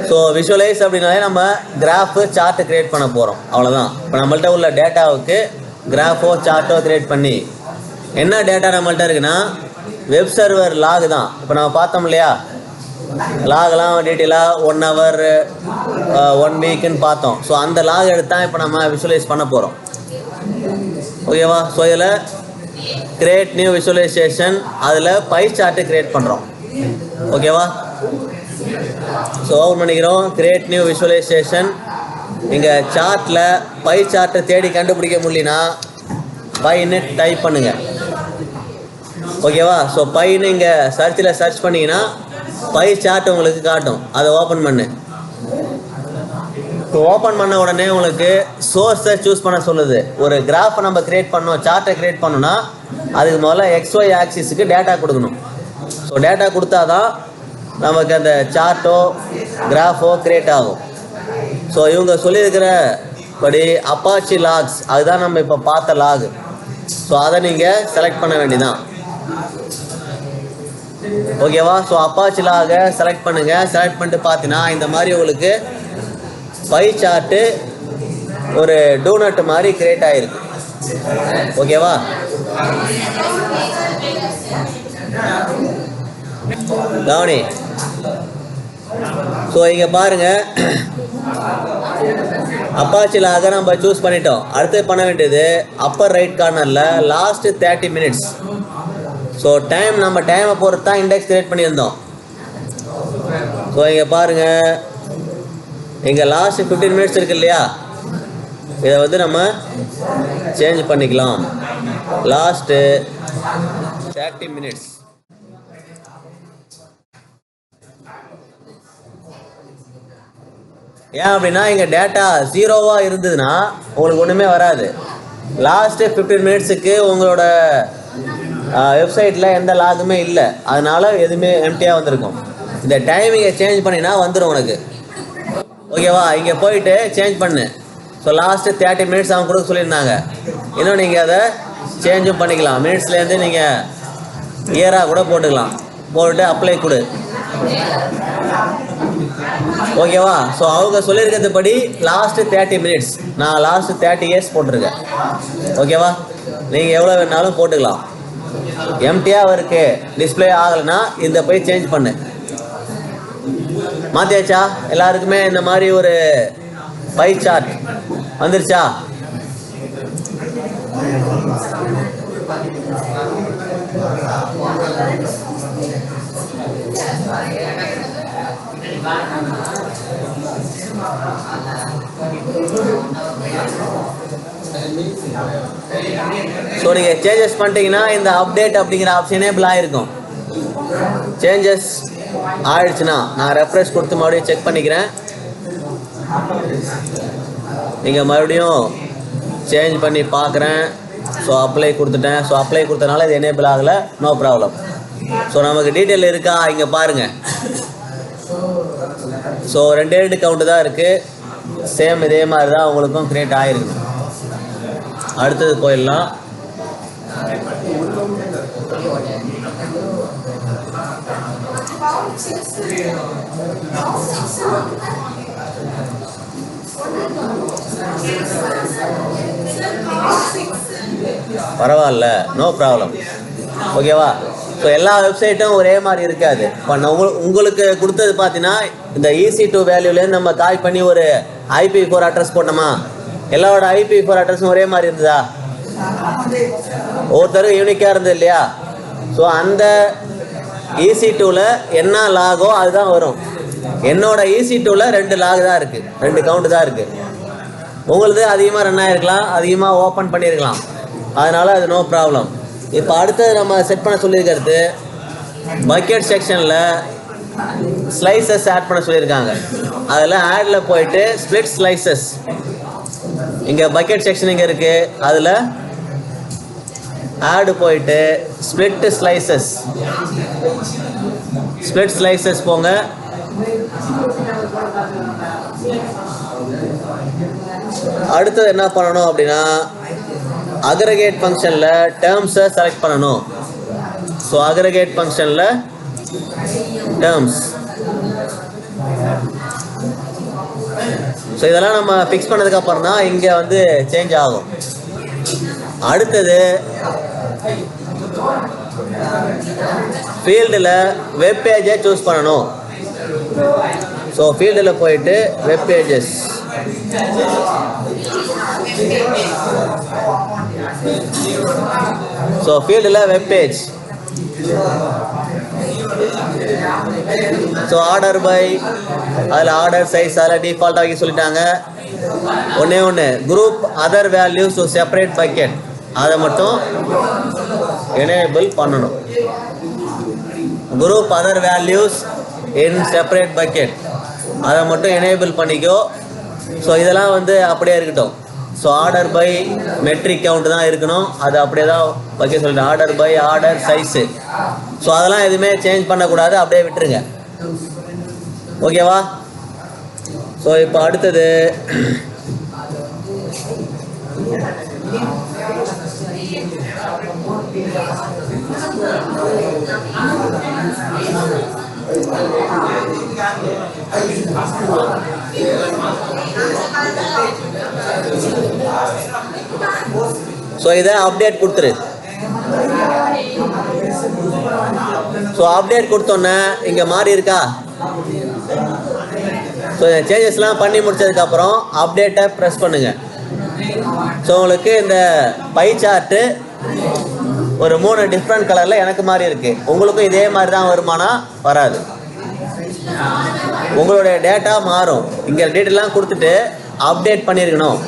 S1: ஸோ விஷுவலைஸ் அப்படின்னாலே நம்ம கிராஃபு சார்ட்டு க்ரியேட் பண்ண போகிறோம், அவ்வளோதான். இப்போ நம்மள்ட்ட உள்ள டேட்டாவுக்கு கிராஃபோ சார்ட்டோ க்ரியேட் பண்ணி என்ன டேட்டா நம்மள்ட்ட இருக்குன்னா வெப் சர்வர் லாக் தான். இப்போ நம்ம பார்த்தோம் இல்லையா, லாகெலாம் டீட்டெயிலாக 1 hour 1 weekன்னு பார்த்தோம். ஸோ அந்த லாக் எடுத்தால் இப்போ நம்ம விஷுவலைஸ் பண்ண போகிறோம். ஓகேவா? ஸோ இதில் கிரியேட் நியூ விஷுவலைசேஷன், அதில் பை சார்ட்டு க்ரியேட் பண்ணுறோம். ஓகேவா? ஸோ ஓப்பன் பண்ணிக்கிறோம். Create new visualisation. இங்கே சார்ட்டில் பை சார்ட்டை தேடி கண்டுபிடிக்க முடியலனா பைன்னு டைப் பண்ணுங்கள். ஓகேவா? ஸோ பைன்னு இங்கே சர்ச்சில் சர்ச் பண்ணிங்கன்னா பை சார்ட் உங்களுக்கு காட்டும், அதை ஓப்பன் பண்ணு. ஓப்பன் பண்ண உடனே உங்களுக்கு சோர்ஸை சூஸ் பண்ண சொல்லுது. ஒரு கிராஃபை நம்ம க்ரியேட் பண்ணோம், சார்ட்டை க்ரியேட் பண்ணோன்னா அதுக்கு முதல்ல XY ஆக்சிஸுக்கு டேட்டா கொடுக்கணும். ஸோ டேட்டா கொடுத்தா தான் நமக்கு அந்த சார்ட்டோ கிராஃபோ க்ரியேட் ஆகும். ஸோ இவங்க சொல்லியிருக்கிற படி அப்பாச்சி லாக்ஸ், அதுதான் நம்ம இப்போ பார்த்த லாக். ஸோ அதை நீங்கள் செலக்ட் பண்ண வேண்டியதான். ஓகேவா? ஸோ அப்பாச்சி லாகை செலக்ட் பண்ணுங்கள். செலக்ட் பண்ணிட்டு பார்த்தீங்கன்னா இந்த மாதிரி உங்களுக்கு பை சார்ட்டு ஒரு டூனட் மாதிரி கிரியேட் ஆகிருக்கு. ஓகேவா? கவனி. ஸோ இங்கே பாருங்கள், அப்பாச்சி லாகை நம்ம சூஸ் பண்ணிட்டோம். அடுத்து பண்ண வேண்டியது அப்பர் ரைட் கார்னரில் லாஸ்ட்டு 30 minutes. ஸோ நம்ம டைமை பொறுத்து தான் இண்டெக்ஸ் கிரியேட் பண்ணியிருந்தோம். ஸோ இங்கே பாருங்கள், இங்கே லாஸ்ட்டு 15 minutes இருக்கு இல்லையா, இதை வந்து நம்ம சேஞ்ச் பண்ணிக்கலாம். Last 30 minutes. ஏன் அப்படின்னா இங்கே டேட்டா 0வா இருந்ததுன்னா உங்களுக்கு ஒன்றுமே வராது. லாஸ்ட்டு 15 minutesக்கு உங்களோட வெப்சைட்டில் எந்த லாகுமே இல்லை, அதனால் எதுவுமே எம்டியாக வந்திருக்கும். இந்த டைமிங்கை சேஞ்ச் பண்ணினா வந்துடும் உனக்கு. ஓகேவா? இங்கே போயிட்டு சேஞ்ச் பண்ணு. ஸோ லாஸ்ட்டு 30 minutes அவங்க கொடுக்க சொல்லியிருந்தாங்க. இன்னும் நீங்கள் அதை சேஞ்சும் பண்ணிக்கலாம். மினிட்ஸ்லேருந்து நீங்கள் இயராக கூட போட்டுக்கலாம். போட்டு அப்ளை கொடு. ஓகேவா? ஸோ அவங்க சொல்லியிருக்கிறது படி லாஸ்ட்டு 30 minutes, நான் லாஸ்ட்டு 30 years போட்டிருக்கேன். ஓகேவா? நீங்கள் எவ்வளோ வேணாலும் போட்டுக்கலாம். எம்டியாக இருக்கு, டிஸ்பிளே ஆகலைன்னா இந்த போய் சேஞ்ச் பண்ணு. மாற்றியாச்சா? எல்லாருக்குமே இந்த மாதிரி ஒரு பை சார்ட் வந்துருச்சா? ஸோ நீங்கள் சேஞ்சஸ் பண்ணிட்டீங்கன்னா இந்த அப்டேட் அப்படிங்கிற ஆப்ஷனே பிளாக இருக்கும். சேஞ்சஸ் ஆயிடுச்சுன்னா நான் ரெஃப்ரெஷ் கொடுத்து மறுபடியும் செக் பண்ணிக்கிறேன். நீங்கள் மறுபடியும் சேஞ்ச் பண்ணி பார்க்குறேன். ஸோ அப்ளை கொடுத்துட்டேன். ஸோ அப்ளை கொடுத்தனால இது எனேபிள் ஆகலை, நோ ப்ராப்ளம். ஸோ நமக்கு டீட்டெயில் இருக்கா இங்கே பாருங்கள். ஸோ 2 கவுண்ட்டு தான் இருக்குது. சேம் இதே மாதிரி தான் உங்களுக்கும் க்ரியேட் ஆகிருக்கணும். அடுத்தது போயிடலாம். பரவாயில்ல, நோ ப்ராப்ளம். ஓகேவா? ஸோ எல்லா வெப்சைட்டும் ஒரே மாதிரி இருக்காது. இப்போ உங்களுக்கு கொடுத்தது பார்த்தீங்கன்னா இந்த EC2 வேல்யூலேருந்து நம்ம கால் பண்ணி ஒரு IP4 அட்ரஸ் போட்டோமா, எல்லாரோட IP4 அட்ரஸும் ஒரே மாதிரி இருந்ததா? ஒவ்வொருத்தரும் யூனிக்காக இருந்தது இல்லையா? ஸோ அந்த EC2வில் என்ன லாகோ அதுதான் வரும். என்னோட EC2வில் 2 லாக் தான் இருக்குது, 2 கவுண்ட் தான் இருக்குது. உங்களது அதிகமாக ரன் ஆகிருக்கலாம், அதிகமாக ஓப்பன் பண்ணியிருக்கலாம், அதனால் அது நோ ப்ராப்ளம். இப்போ அடுத்தது நம்ம செட் பண்ண சொல்லியிருக்கிறது பக்கெட் செக்ஷனில் ஸ்லைசஸ் ஆட் பண்ண சொல்லியிருக்காங்க. அதில் ஆடில் போயிட்டு ஸ்ப்ளிட் ஸ்லைசஸ், இங்கே பக்கெட் செக்ஷன் இங்கே இருக்குது, அதில் ஆடு போயிட்டு ஸ்ப்ளிட் ஸ்லைசஸ் போங்க. அடுத்தது என்ன பண்ணணும் அப்படின்னா அக்ரிகேட் ஃபங்க்ஷனில் டேர்ம்ஸை செலக்ட் பண்ணணும். ஸோ அக்ரிகேட் ஃபங்க்ஷனில் டேர்ம்ஸ். ஸோ இதெல்லாம் நம்ம ஃபிக்ஸ் பண்ணதுக்கப்புறம் தான் இங்கே வந்து சேஞ்ச் ஆகும். அடுத்தது ஃபீல்டில் வெப் பேஜை சூஸ் பண்ணணும். ஸோ ஃபீல்டில் போயிட்டு வெப் பேஜஸ், ஸோ ஃபீல்டில் web page. So order by, அதில் ஆர்டர் சைஸ் அதில் டிஃபால்ட் ஆகி சொல்லிட்டாங்க. ஒன்று group other values to separate bucket, அதை மட்டும் எனேபிள் பண்ணணும். Group other values in separate bucket, அதை மட்டும் எனேபிள் பண்ணிக்கோ. ஸோ இதெல்லாம் வந்து அப்படியே இருக்கட்டும். So order by metric count தான் இருக்கணும், அது அப்படியே தான் வைக்க சொல்லிட்டேன். Order by order size, so அதெல்லாம் எதுவுமே சேஞ்ச் பண்ணக்கூடாது, அப்படியே விட்டுருங்க. ஓகேவா? ஸோ இப்போ அடுத்தது ஸோ இதை அப்டேட் கொடுத்துரு. ஸோ அப்டேட் கொடுத்தோன்னே இங்கே மாறி இருக்கா? ஸோ சேஞ்சஸ்லாம் பண்ணி முடிச்சதுக்கப்புறம் அப்டேட்டை ப்ரெஸ் பண்ணுங்கள். ஸோ உங்களுக்கு இந்த பை சார்ட்டு ஒரு 3 டிஃப்ரெண்ட் கலரில் எனக்கு மாதிரி இருக்குது. உங்களுக்கும் இதே மாதிரி தான் வருமானா? வராது. உங்களுடைய டேட்டா மாறும். இங்கே டீட்டெயிலாம் கொடுத்துட்டு அப்டேட் பண்ணியிருக்கணும்.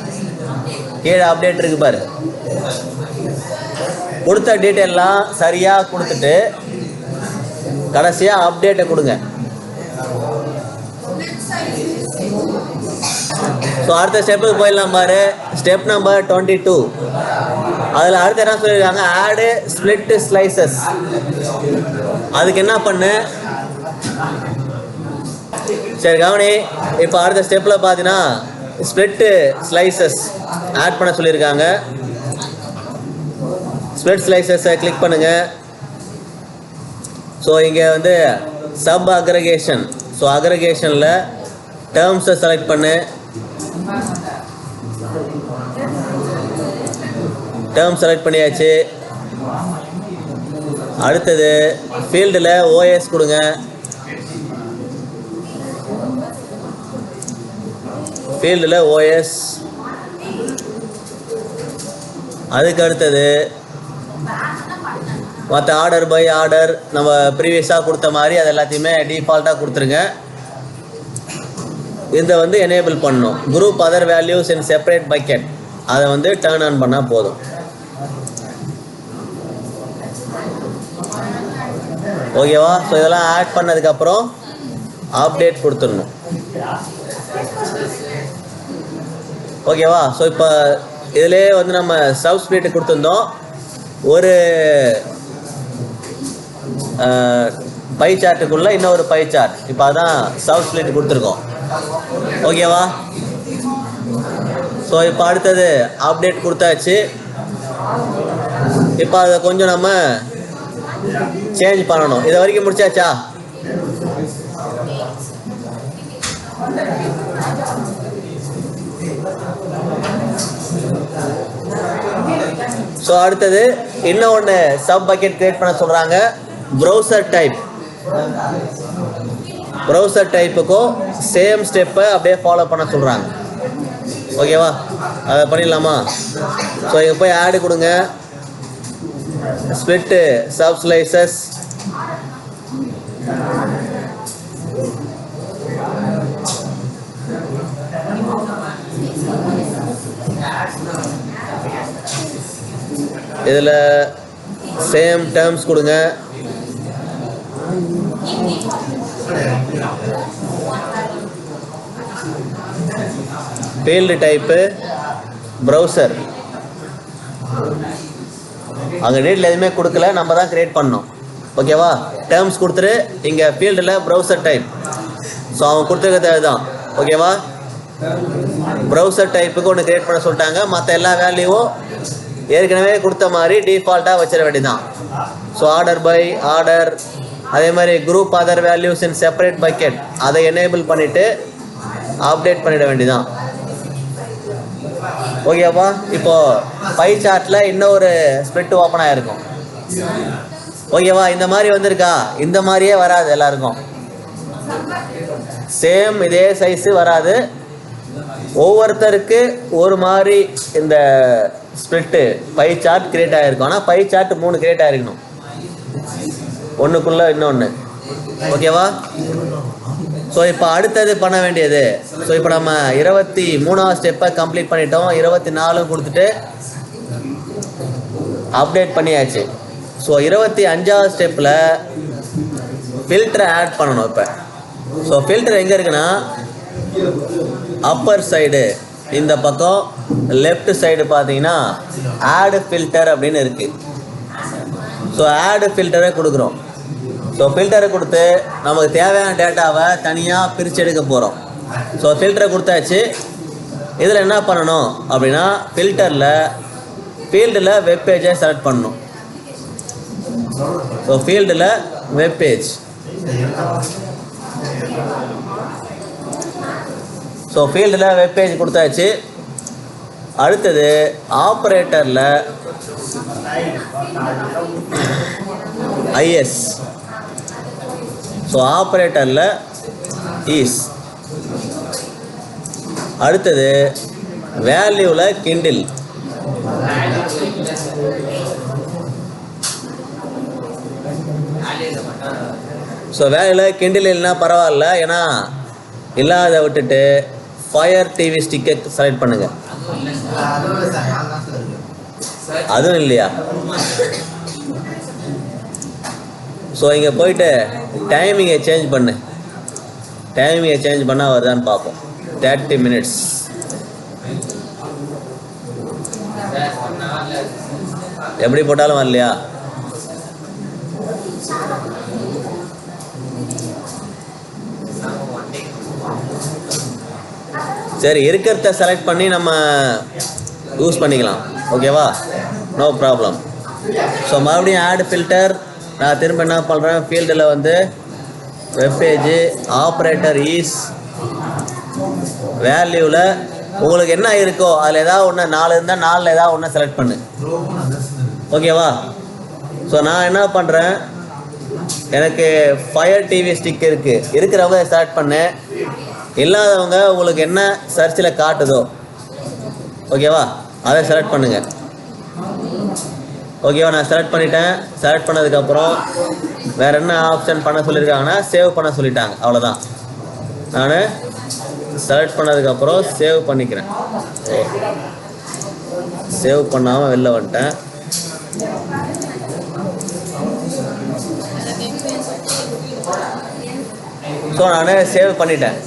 S1: கீழே அப்டேட் இருக்கு பாரு, கொடுத்த டீட்டெயிலாம் சரியாக கொடுத்துட்டு கடைசியாக அப்டேட்டை கொடுங்க. ஸோ அடுத்த ஸ்டெப்புக்கு போயிடலாம் பாரு. Step number 22. அதில் அடுத்து என்ன சொல்லியிருக்காங்க? ஆடு ஸ்ப்ளிட் ஸ்லைசஸ். அதுக்கு என்ன பண்ணு? சரி கவனி. இப்போ அடுத்த ஸ்டெப்பில் பார்த்தீங்கன்னா ஸ்ப்ளிட்டு ஸ்லைசஸ் ஆட் பண்ண சொல்லியிருக்காங்க. ஸ்ப்ளிட் ஸ்லைசஸை கிளிக் பண்ணுங்கள். ஸோ இங்கே வந்து சப் அக்ரிகேஷன். ஸோ அக்ரிகேஷனில் டேர்ம்ஸை செலக்ட் பண்ணு. டேர்ம் செலக்ட் பண்ணியாச்சு. அடுத்தது ஃபீல்டில் ஓஎஸ் கொடுங்க. ஃபீல்டில் ஓஎஸ். அதுக்கு அடுத்தது மற்ற ஆர்டர் பை ஆர்டர் நம்ம ப்ரீவியஸாக கொடுத்த மாதிரி அது எல்லாத்தையுமே டிஃபால்ட்டாக கொடுத்துருங்க. இதை வந்து எனேபிள் பண்ணணும். Group other values in separate bucket, அதை வந்து டர்ன் ஆன் பண்ணால் போதும். ஓகேவா? ஸோ இதெல்லாம் ஆட் பண்ணதுக்கப்புறம் அப்டேட் கொடுத்துடணும். ஓகேவா? ஸோ இப்போ இதிலே வந்து நம்ம சப் ஸ்ப்ளிட் கொடுத்துருந்தோம். ஒரு பை சார்ட்டுக்குள்ளே இன்னொரு பை சார்ட். இப்போ அதான் சப் ஸ்ப்ளிட் கொடுத்துருக்கோம். ஓகேவா? ஸோ இப்போ அடுத்தது அப்டேட் கொடுத்தாச்சு. இப்போ அதை கொஞ்சம் நம்ம சேஞ்ச் பண்ணணும். இது வரைக்கும் முடிச்சாச்சா? ஸோ அடுத்தது இன்னும் ஒன்று சப் பக்கெட் கிரியேட் பண்ண சொல்கிறாங்க. Browser type. ப்ரௌசர் டைப்புக்கும் சேம் ஸ்டெப்பை அப்படியே ஃபாலோ பண்ண சொல்கிறாங்க. ஓகேவா? அதை பண்ணிடலாமா? ஸோ இங்கே போய் ஆடு கொடுங்க. Split sub slices. இதில் சேம் டேர்ம்ஸ் கொடுங்க. Field type browser. அங்கே டீட்டெயில் எதுவுமே கொடுக்கல, நம்ம தான் க்ரியேட் பண்ணோம். ஓகேவா? டேர்ம்ஸ் கொடுத்துட்டு இங்கே ஃபீல்டில் ப்ரௌசர் டைப். ஸோ அவங்க கொடுத்துருக்கிறது அதுதான். ஓகேவா? ப்ரௌசர் டைப்புக்கு ஒன்று க்ரியேட் பண்ண சொல்லிட்டாங்க. மற்ற எல்லா வேல்யூவும் ஏற்கனவே கொடுத்த மாதிரி டிஃபால்ட்டாக வச்சிட வேண்டியதான். ஸோ ஆர்டர் பை ஆர்டர், அதே மாதிரி group other values in separate bucket அதை எனேபிள் பண்ணிவிட்டு அப்டேட் பண்ணிட வேண்டியதான். ஓகேவா? இப்போது பை சார்ட்டில் இன்னொரு ஸ்ப்ளிட் ஓப்பன் ஆகிருக்கும். ஓகேவா? இந்த மாதிரி வந்திருக்கா? இந்த மாதிரியே வராது எல்லாருக்கும். சேம் இதே சைஸு வராது. ஒவ்வொருத்தருக்கு ஒரு மாதிரி இந்த ஸ்ப்ளிட்டு பை சார்ட் கிரியேட் ஆகிருக்கும். ஆனால் பை சார்ட் 3 கிரியேட் ஆகிருக்கணும், ஒன்றுக்குள்ளே இன்னொன்று. ஓகேவா? ஸோ இப்போ அடுத்தது பண்ண வேண்டியது, ஸோ இப்போ நம்ம 23வது ஸ்டெப்பை கம்ப்ளீட் பண்ணிட்டோம். 24 கொடுத்துட்டு அப்டேட் பண்ணியாச்சு. ஸோ 25வது ஸ்டெப்பில் ஃபில்டரை ஆட் பண்ணணும். இப்போ ஸோ ஃபில்டர் எங்கே இருக்குன்னா அப்பர் சைடு இந்த பக்கம் லெஃப்ட் சைடு பார்த்தீங்கன்னா ஆட் ஃபில்டர் அப்படின்னு இருக்குது. ஸோ ஆட் ஃபில்டரை கொடுக்குறோம். ஸோ ஃபில்டரை கொடுத்து நமக்கு தேவையான டேட்டாவை தனியாக பிரித்து எடுக்க போகிறோம். ஸோ ஃபில்டரை கொடுத்தாச்சு. இதில் என்ன பண்ணணும் அப்படின்னா ஃபீல்டில் வெப்பேஜை செலக்ட் பண்ணணும். ஸோ ஃபீல்டில் வெப்பேஜ். ஸோ ஃபீல்டில் வெப்பேஜ் கொடுத்தாச்சு. அடுத்தது ஆப்ரேட்டரில் ஐஎஸ். ஸோ ஆப்ரேட்டரில் ஈஸ். அடுத்தது வேல்யூவில் கிண்டில். ஸோ வேல்யூவில் கிண்டில் இல்லைன்னா பரவாயில்ல, ஏன்னா இல்லாத விட்டுட்டு ஃபயர் டிவி ஸ்டிக்கை செலக்ட் பண்ணுங்கள். அதுவும் இல்லையா? ஸோ இங்கே போயிட்டு டைமிங்கை சேஞ்ச் பண்ணு. டைமிங்கை சேஞ்ச் பண்ணால் வருதான்னு பார்ப்போம். 30 minutes. எப்படி போட்டாலும் வரலையா? சரி, இருக்கிறத செலக்ட் பண்ணி நம்ம யூஸ் பண்ணிக்கலாம். ஓகேவா? No problem. ஸோ மறுபடியும் ஆட் ஃபில்டர். நான் திரும்ப என்ன பண்ணுறேன், ஃபீல்டில் வந்து வெப்பேஜ், ஆப்ரேட்டர் ஈஸ், வேல்யூவில் உங்களுக்கு என்ன இருக்கோ அதில் ஏதாவது ஒன்று 4 இருந்தால் 4ல் ஏதாவது ஒன்று செலக்ட் பண்ணு. ஓகேவா? ஸோ நான் என்ன பண்ணுறேன், எனக்கு ஃபயர் டிவி ஸ்டிக் இருக்கிறவங்க செலக்ட் பண்ணு. இல்லாதவங்க உங்களுக்கு என்ன சர்ச்சில் காட்டுதோ ஓகேவா அதை செலக்ட் பண்ணுங்கள். ஓகேவா? நான் செலக்ட் பண்ணிட்டேன். செலக்ட் பண்ணதுக்கப்புறம் வேறு என்ன ஆப்ஷன் பண்ண சொல்லியிருக்காங்கன்னா சேவ் பண்ண சொல்லிட்டாங்க. அவ்வளோதான். நான் செலக்ட் பண்ணதுக்கப்புறம் சேவ் பண்ணிக்கிறேன். சேவ் பண்ணாமல் வெளில வந்துட்டேன். ஸோ நான் சேவ் பண்ணிட்டேன்.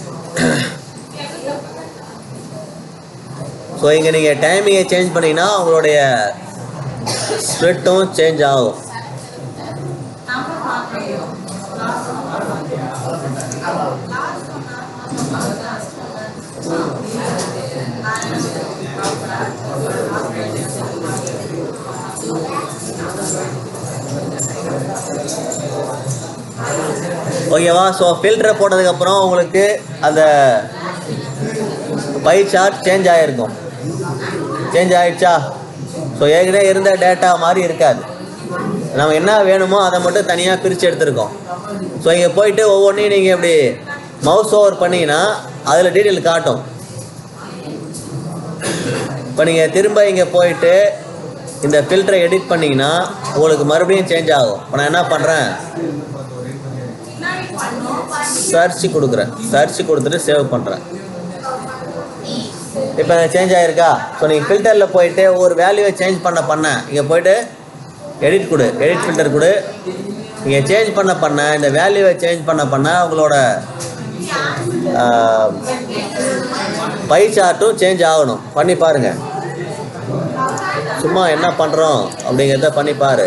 S1: ஸோ இங்கே நீங்கள் டைமிங்கை சேஞ்ச் பண்ணிங்கன்னா உங்களுடைய ஸ்ப்ளிட்டும் சேஞ்ச் ஆகும். ஓகேவா? ஸோ ஃபில்டரை போட்டதுக்கப்புறம் உங்களுக்கு அந்த பை சார்ட் சேஞ்ச் ஆகிருக்கும். சேஞ்ச் ஆகிடுச்சா? ஸோ ஏற்கனவே இருந்த டேட்டா மாதிரி இருக்காது. நம்ம என்ன வேணுமோ அதை மட்டும் தனியாக பிரித்து எடுத்துருக்கோம். ஸோ இங்கே போயிட்டு ஒவ்வொன்றையும் நீங்கள் இப்படி மவுஸ் ஓவர் பண்ணிங்கன்னா அதில் டீட்டெயில் காட்டும். இப்போ நீங்கள் திரும்ப இங்கே போயிட்டு இந்த ஃபில்டரை எடிட் பண்ணிங்கன்னா உங்களுக்கு மறுபடியும் சேஞ்ச் ஆகும். இப்போ நான் என்ன பண்ணுறேன், சர்ச் கொடுக்குறேன். சர்ச் கொடுத்துட்டு சேவ் பண்ணுறேன். இப்போ சேஞ்ச் ஆகிருக்கா? ஸோ நீங்கள் ஃபில்டரில் போயிட்டு ஒரு வேல்யூவை சேஞ்ச் பண்ண இங்கே போயிட்டு எடிட் கொடு, எடிட் ஃபில்டர் கொடு. நீங்கள் சேஞ்ச் பண்ண இந்த வேல்யூவை சேஞ்ச் பண்ண உங்களோட பை சார்ட்டும் சேஞ்ச் ஆகணும். பண்ணி பாருங்கள். சும்மா என்ன பண்ணுறோம் அப்படிங்கிறத பண்ணிப்பார்.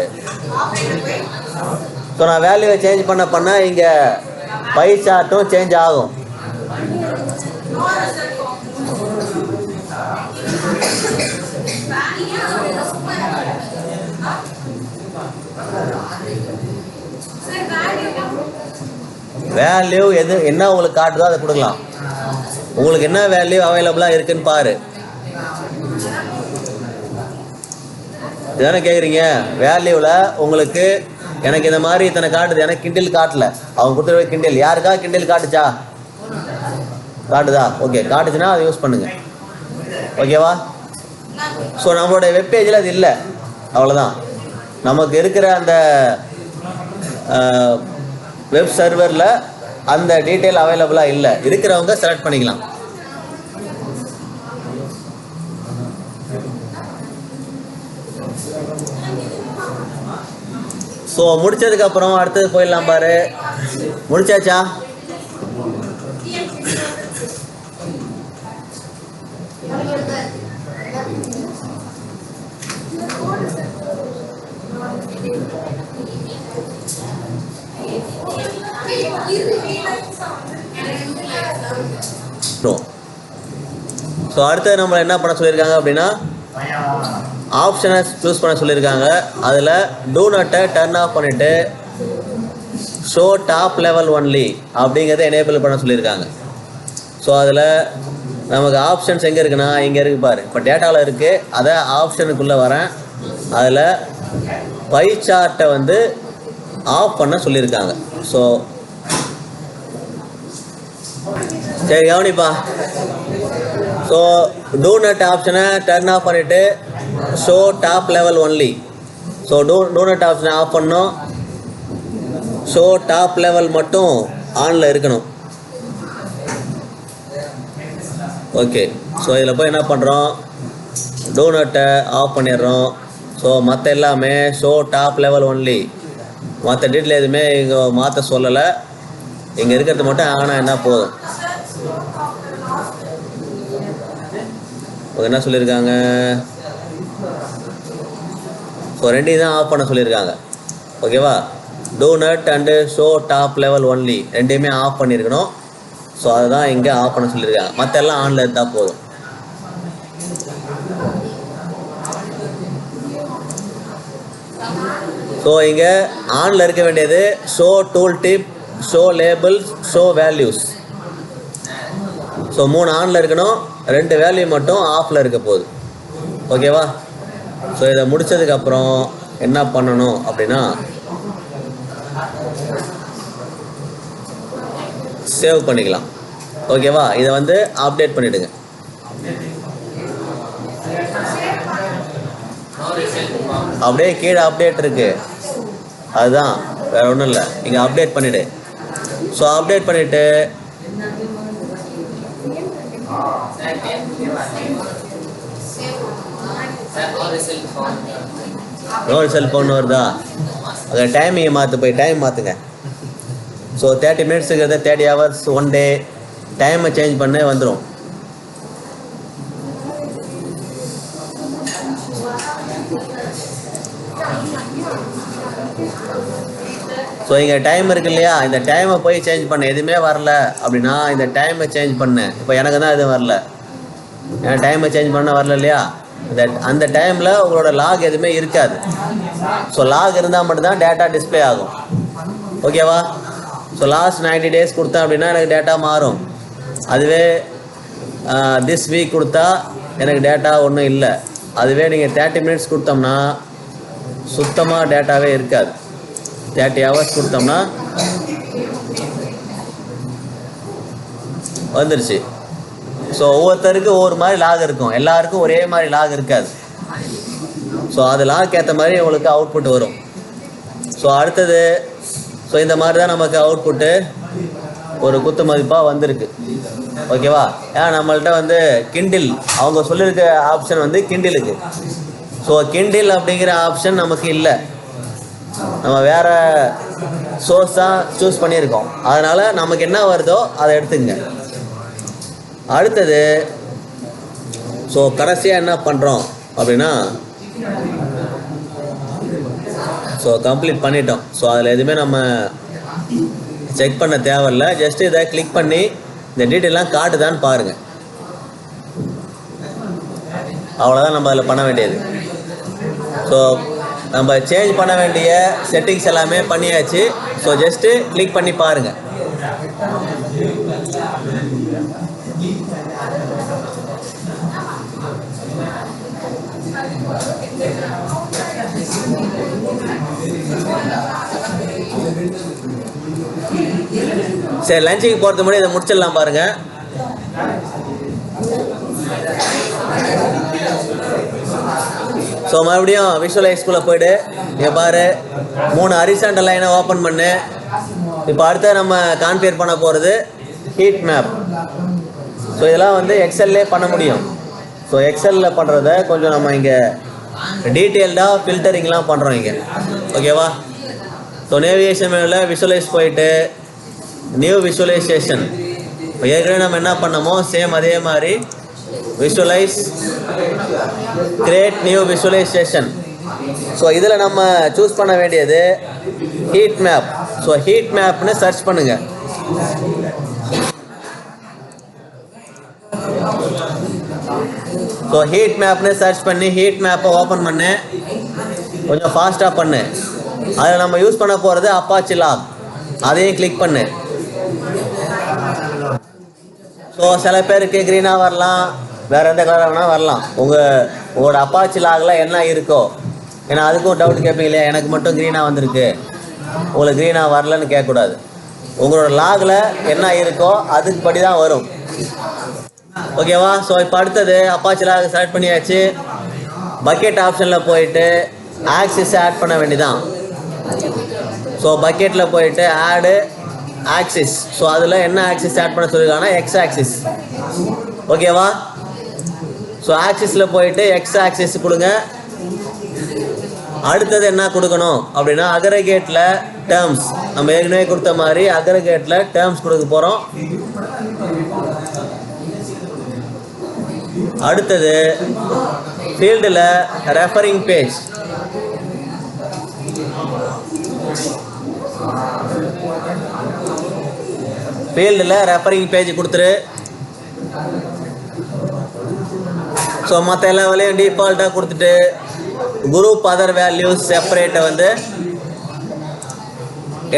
S1: ஸோ நான் வேல்யூவை சேஞ்ச் பண்ண இங்கே பை சார்ட்டும் சேஞ்ச் ஆகும். வேல்யூ எது என்ன உங்களுக்கு காட்டுதோ அதை கொடுக்கலாம். உங்களுக்கு என்ன வேல்யூ அவைலபிளாக இருக்குன்னு பாரு. இதுதானே கேட்குறீங்க. வேல்யூவில் உங்களுக்கு எனக்கு இந்த மாதிரி இத்தனை காட்டுது, எனக்கு கிண்டில் காட்டல. அவங்க கொடுத்துருக்க கிண்டில் யாருக்கா கிண்டில் காட்டுச்சா? காட்டுதா? ஓகே, காட்டுச்சுன்னா அதை யூஸ் பண்ணுங்க. ஓகேவா? ஸோ நம்மளோட வெப்பேஜில் அது இல்லை, அவ்வளோதான். நமக்கு இருக்கிற அந்த வெப் சர்வரில் அந்த டீட்டெயில் அவைலபிளாக இல்லை. இருக்கிறவங்க செலக்ட் பண்ணிக்கலாம். ஸோ முடிச்சதுக்கப்புறம் அடுத்தது போயிடலாம் பாரு. முடிச்சாச்சா? ஸோ அடுத்தது நம்ம என்ன பண்ண சொல்லியிருக்காங்க அப்படின்னா ஆப்ஷனை சூஸ் பண்ண சொல்லியிருக்காங்க. அதில் டூ நாட்டை டர்ன் ஆஃப் பண்ணிவிட்டு ஷோ டாப் லெவல் ஒன்லி அப்படிங்கிறத எனேபிள் பண்ண சொல்லியிருக்காங்க. ஸோ அதில் நமக்கு ஆப்ஷன்ஸ் எங்கே இருக்குன்னா இங்கே இருக்குது பாரு. இப்போ டேட்டாவில் இருக்குது, அதை ஆப்ஷனுக்குள்ளே வரேன். அதில் பை சார்ட்டை வந்து ஆஃப் பண்ண சொல்லியிருக்காங்க. ஸோ சரி கவனிப்பா. ஸோ டூ நட் ஆப்ஷனை டர்ன் ஆஃப் பண்ணிவிட்டு show top level only. So donut ஆப்ஷனை ஆஃப் பண்ணோம். ஷோ டாப் லெவல் மட்டும் ஆனில் இருக்கணும். ஓகே, ஸோ இதில் போய் என்ன பண்ணுறோம், டூ நட்டை ஆஃப் பண்ணிடுறோம். ஸோ மற்ற எல்லாமே ஷோ டாப் லெவல் ஒன்லி. மற்ற டீட்டெயில் எதுவுமே இங்கே மாற்ற சொல்லலை. இங்கே இருக்கிறது மட்டும் ஆனால் என்ன போதும். என்ன சொல்லியிருக்காங்க, ஸோ ரெண்டையும் தான் ஆஃப் பண்ண சொல்லியிருக்காங்க. ஓகேவா? Donut and show top level only ரெண்டையுமே ஆஃப் பண்ணியிருக்கணும். ஸோ அதுதான் இங்கே ஆஃப் பண்ண சொல்லியிருக்காங்க. மற்ற எல்லாம் ஆனில் இருந்தால் போதும். ஸோ இங்கே ஆனில் இருக்க வேண்டியது show tooltip, show labels, show values. So 3 ஆனில் இருக்கணும், 2 வேல்யூ மட்டும் ஆஃபில் இருக்க போகுது. ஓகேவா? ஸோ இதை முடித்ததுக்கப்புறம் என்ன பண்ணணும் அப்படின்னா சேவ் பண்ணிக்கலாம். ஓகேவா? இதை வந்து அப்டேட் பண்ணிவிடுங்க. அப்படியே கீழே அப்டேட் இருக்குது, அதுதான், வேறு ஒன்றும் இல்லை. இங்கே அப்டேட் பண்ணிவிடு. ஸோ அப்டேட் பண்ணிவிட்டு நோ செல்ஃபோன் வருதா? அதை டைமிங்கை மாற்று, போய் டைம் மாற்றுங்க. ஸோ 30 மினிட்ஸுங்கிறத 30 ஹவர்ஸ் 1 டே டைமை சேஞ்ச் பண்ண வந்துடும். ஸோ இங்கே டைம் இருக்கு இல்லையா, இந்த டைமை போய் சேஞ்ச் பண்ண. எதுவுமே வரல அப்படின்னா இந்த டைமை சேஞ்ச் பண்ண. இப்போ எனக்கு தான் எதுவும் வரல, ஏன்னா டைமை சேஞ்ச் பண்ண வரல இல்லையா. அந்த டைமில் உங்களோட லாக் எதுவுமே இருக்காது. ஸோ லாக் இருந்தால் மட்டும்தான் டேட்டா டிஸ்பிளே ஆகும். ஓகேவா? ஸோ லாஸ்ட் 90 டேஸ் கொடுத்தேன் அப்படின்னா எனக்கு டேட்டா மாறும். அதுவே திஸ் வீக் கொடுத்தா எனக்கு டேட்டா ஒன்றும் இல்லை. அதுவே நீங்கள் 30 மினிட்ஸ் கொடுத்தோம்னா சுத்தமாக டேட்டாவே இருக்காது. 30 ஹவர்ஸ் கொடுத்தோம்னா வந்துருச்சு. ஸோ ஒவ்வொருத்தருக்கு ஒவ்வொரு மாதிரி லாக் இருக்கும், எல்லாருக்கும் ஒரே மாதிரி லாக் இருக்காது. ஸோ அது லாக் ஏற்ற மாதிரி உங்களுக்கு அவுட்புட் வரும். ஸோ அடுத்தது ஸோ இந்த மாதிரி தான் நமக்கு அவுட்புட்டு ஒரு குத்து மதிப்பாக வந்திருக்கு. ஓகேவா? ஏன்னா நம்மள்கிட்ட வந்து கிண்டில் அவங்க சொல்லியிருக்க ஆப்ஷன் வந்து கிண்டிலுக்கு. ஸோ கிண்டில் அப்படிங்கிற ஆப்ஷன் நமக்கு இல்லை, நம்ம வேறு சோர்ஸ் தான் சூஸ் பண்ணியிருக்கோம். அதனால் நமக்கு என்ன வருதோ அதை எடுத்துங்க. அடுத்தது ஸோ கடைசியாக என்ன பண்ணுறோம் அப்படின்னா ஸோ கம்ப்ளீட் பண்ணிட்டோம். ஸோ அதில் எதுவுமே நம்ம செக் பண்ண தேவையில்லை. ஜஸ்ட்டு இதை கிளிக் பண்ணி இந்த டீட்டெயிலாம் காட்டுதான்னு பாருங்கள். அவ்வளோதான் நம்ம அதில் பண்ண வேண்டியது. ஸோ நம்ம சேஞ்ச் பண்ண வேண்டிய செட்டிங்ஸ் எல்லாமே பண்ணியாச்சு. ஸோ ஜஸ்ட்டு கிளிக் பண்ணி பாருங்கள். சரி, லஞ்சுக்கு போகிறதுக்கு முன்னாடி இதை முடிச்சிடலாம் பாருங்கள். ஸோ மறுபடியும் விஷுவலைஸ்குள்ளே போய்ட்டு இங்கே பாரு 3 ஹரிசாண்டல் லைனை ஓப்பன் பண்ணு. இப்போ அடுத்த நம்ம கான்ஃபிகர் பண்ண போகிறது ஹீட் மேப். ஸோ இதெல்லாம் வந்து எக்ஸல்லே பண்ண முடியும். ஸோ எக்ஸலில் பண்ணுறத கொஞ்சம் நம்ம இங்கே டீட்டெயில்டாக ஃபில்டரிங்லாம் பண்ணுறோம் இங்கே. ஓகேவா? ஸோ நேவிகேஷன் மெனுவில் விஷுவலைஸ் போயிட்டு நியூ விஷுவலைசேஷன். இப்போ ஏற்கனவே நம்ம என்ன பண்ணோமோ சேம் அதே மாதிரி visualise, create new visualisation. So இதில் நம்ம சூஸ் பண்ண வேண்டியது ஹீட் மேப். ஸோ ஹீட் மேப்னு சர்ச் பண்ணுங்கள். ஸோ ஹீட் மேப்னு சர்ச் பண்ணி ஹீட் மேப்பை ஓப்பன் பண்ணு. கொஞ்சம் ஃபாஸ்ட்டாக பண்ணு. அதில் நம்ம யூஸ் பண்ண போகிறது அப்பாச்சி லாக். அதையும் கிளிக் பண்ணு. ஸோ சில பேருக்கு க்ரீனாக வரலாம், வேறு எந்த கலராக வேணால் வரலாம். உங்களோட அப்பாச்சி லாகில் என்ன இருக்கோ, ஏன்னா அதுக்கும் டவுட் கேட்பீங்க இல்லையா, எனக்கு மட்டும் க்ரீனாக வந்திருக்கு, உங்களுக்கு க்ரீனாக வரலன்னு கேட்கக்கூடாது. உங்களோட லாகில் என்ன இருக்கோ அதுக்கு படி தான் வரும். ஓகேவா? ஸோ இப்போ அடுத்தது அப்பாச்சி லாக் செலக்ட் பண்ணியாச்சு. பக்கெட் ஆப்ஷனில் போயிட்டு ஆக்சிஸ் ஆட் பண்ண வேண்டியதான். ஸோ பக்கெட்டில் போயிட்டு ஆடு ஆக்சிஸ். ஸோ அதில் என்ன ஆக்சிஸ் ஆட் பண்ண சொல்லியிருக்காங்கன்னா எக்ஸ் ஆக்சிஸ். ஓகேவா? ஸோ ஆக்சிஸில் போயிட்டு எக்ஸ் ஆக்சிஸ் கொடுங்க. அடுத்தது என்ன கொடுக்கணும் அப்படின்னா அக்ரிகேட்டில் டேர்ம்ஸ். நம்ம ஏற்கனவே கொடுத்த மாதிரி அக்ரிகேட்டில் டேர்ம்ஸ் கொடுக்க போகிறோம். அடுத்தது ஃபீல்டில் ரெஃபரிங் பேஜ். ஃபீல்டில் ரெஃபரிங் பேஜ் கொடுத்துரு. ஸோ மற்ற எல்லா வேலையும் டிஃபால்ட்டாக கொடுத்துட்டு குரூப் அதர் வேல்யூஸ் செப்பரேட்டை வந்து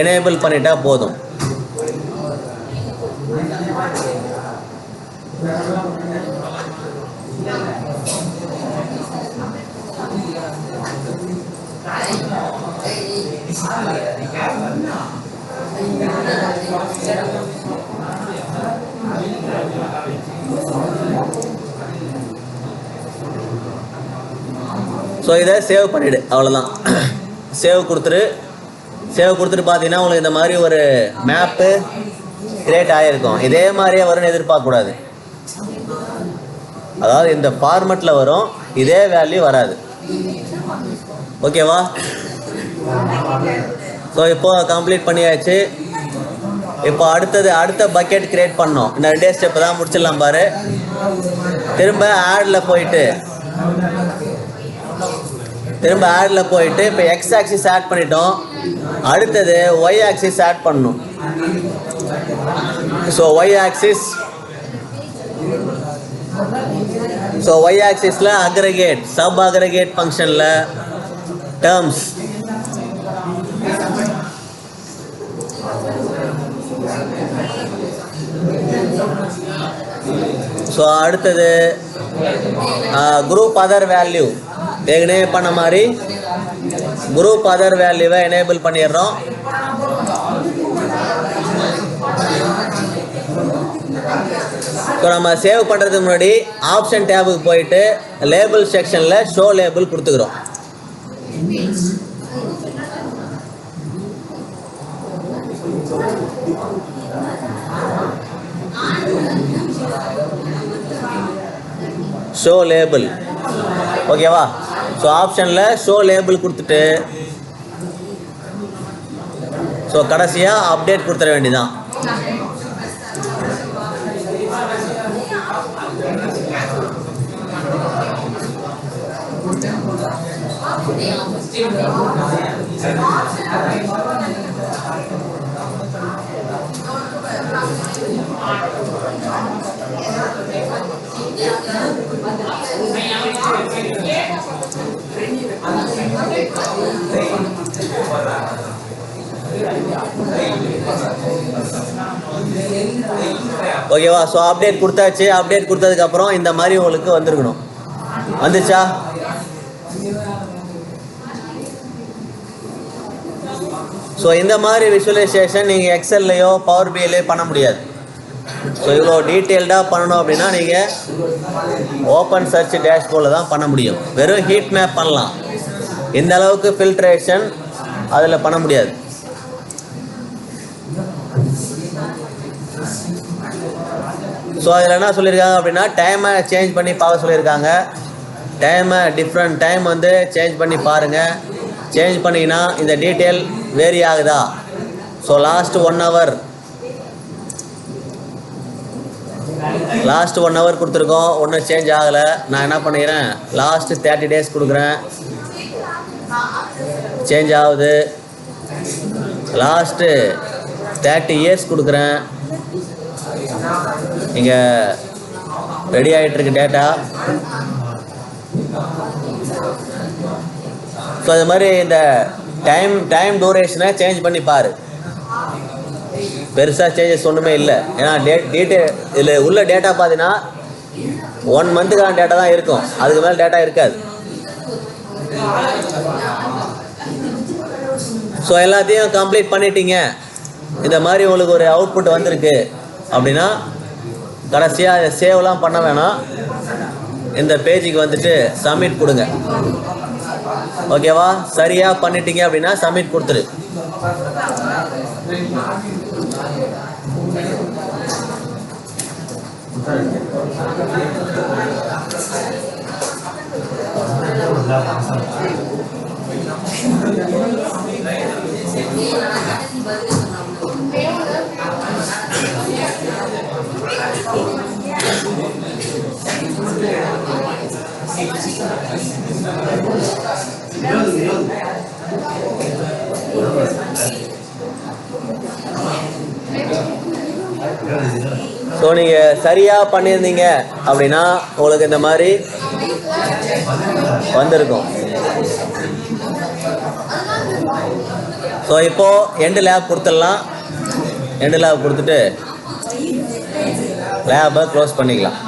S1: எனேபிள் பண்ணிட்டா போதும். ஸோ இதை சேவ் பண்ணிவிடு. அவ்வளோதான். சேவ் கொடுத்துட்டு பார்த்தீங்கன்னா உங்களுக்கு இந்த மாதிரி ஒரு மேப்பு கிரியேட் ஆகிருக்கும். இதே மாதிரியே வரும்னு எதிர்பார்க்கக்கூடாது. அதாவது இந்த ஃபார்மெட்டில் வரும், இதே வேல்யூ வராது. ஓகேவா? ஸோ இப்போது கம்ப்ளீட் பண்ணியாச்சு. இப்போ அடுத்த பக்கெட் கிரியேட் பண்ணோம். இந்த 2 ஸ்டெப்பு தான் முடிச்சிடலாம் பாரு. திரும்ப ஆடில் போயிட்டு இப்போ எக்ஸ் ஆக்சிஸ் ஆட் பண்ணிட்டோம். அடுத்தது ஒய் ஆக்சிஸ் ஆட் பண்ணணும். ஸோ ஒய் ஆக்சிஸில் அக்ரிகேட், சப் அக்ரிகேட் ஃபங்க்ஷனில் டேர்ம்ஸ். ஸோ அடுத்தது குரூப் அதர் வேல்யூ. ஏற்கனவே பண்ண மாதிரி குரூப் அதர் வேல்யூவை எனேபிள் பண்ணிடுறோம். ஸோ நம்ம சேவ் பண்ணுறதுக்கு முன்னாடி ஆப்ஷன் டேபுக்கு போயிட்டு லேபிள் செக்ஷனில் ஷோ லேபிள் கொடுத்துக்கிறோம். Show label. ஓகேவா? ஸோ ஆப்ஷனில் ஷோ லேபிள் கொடுத்துட்டு ஸோ கடைசியாக அப்டேட் கொடுத்துட வேண்டியதான். ஓகேவா? ஸோ அப்டேட் கொடுத்தாச்சு. அப்டேட் கொடுத்ததுக்கப்புறம் இந்த மாதிரி உங்களுக்கு வந்துருக்கணும். வந்துச்சா? ஸோ இந்த மாதிரி விஷுவலைசேஷன் நீங்கள் எக்ஸல்லையோ பவர் பிஐலையோ பண்ண முடியாது. ஸோ இவ்வளோ டீட்டெயில்டாக பண்ணணும் அப்படின்னா நீங்கள் ஓப்பன் சர்ச் டேஷ்போர்டில் தான் பண்ண முடியும். வெறும் ஹீட் மேப் பண்ணலாம், இந்த அளவுக்கு ஃபில்ட்ரேஷன் அதில் பண்ண முடியாது. ஸோ அதில் என்ன சொல்லியிருக்காங்க அப்படின்னா டைமை சேஞ்ச் பண்ணி பார்க்க சொல்லியிருக்காங்க. டைமை டிஃப்ரெண்ட் டைம் வந்து சேஞ்ச் பண்ணி பாருங்கள். சேஞ்ச் பண்ணிங்கன்னா இந்த டீட்டெயில் வேரி ஆகுதா? ஸோ லாஸ்ட் 1 hour கொடுத்துருக்கோம், ஒன்றும் சேஞ்ச் ஆகலை. நான் என்ன பண்ணிக்கிறேன், லாஸ்ட் 30 days கொடுக்குறேன், சேஞ்ச் ஆகுது. லாஸ்ட்டு 30 years கொடுக்குறேன், இங்கே ரெடி ஆகிட்டுருக்கு டேட்டா. ஸோ அது மாதிரி இந்த டைம் டூரேஷனை சேஞ்ச் பண்ணி பாரு. பெருசாக சேஞ்சஸ் ஒன்றுமே இல்லை. ஏன்னா டீட்டெயில் இதில் உள்ள டேட்டா பார்த்தீங்கன்னா 1 monthக்கான டேட்டா தான் இருக்கும், அதுக்கு மேலே டேட்டா இருக்காது. ஸோ எல்லாத்தையும் கம்ப்ளீட் பண்ணிட்டீங்க, இந்த மாதிரி உங்களுக்கு ஒரு அவுட்புட் வந்திருக்கு அப்படின்னா கடைசியாக அதை சேவ்லாம் பண்ண வேணாம், இந்த பேஜுக்கு வந்துட்டு சப்மிட் கொடுங்க. ஓகேவா? சரியாக பண்ணிட்டீங்க அப்படின்னா சப்மிட் கொடுத்துரு. ஸோ நீங்கள் சரியாக பண்ணியிருந்தீங்க அப்படின்னா உங்களுக்கு இந்த மாதிரி வந்திருக்கும். ஸோ இப்போது எண்டு லேப் கொடுத்துடலாம். எண்டு லேப் கொடுத்துட்டு லேபை க்ளோஸ் பண்ணிக்கலாம்.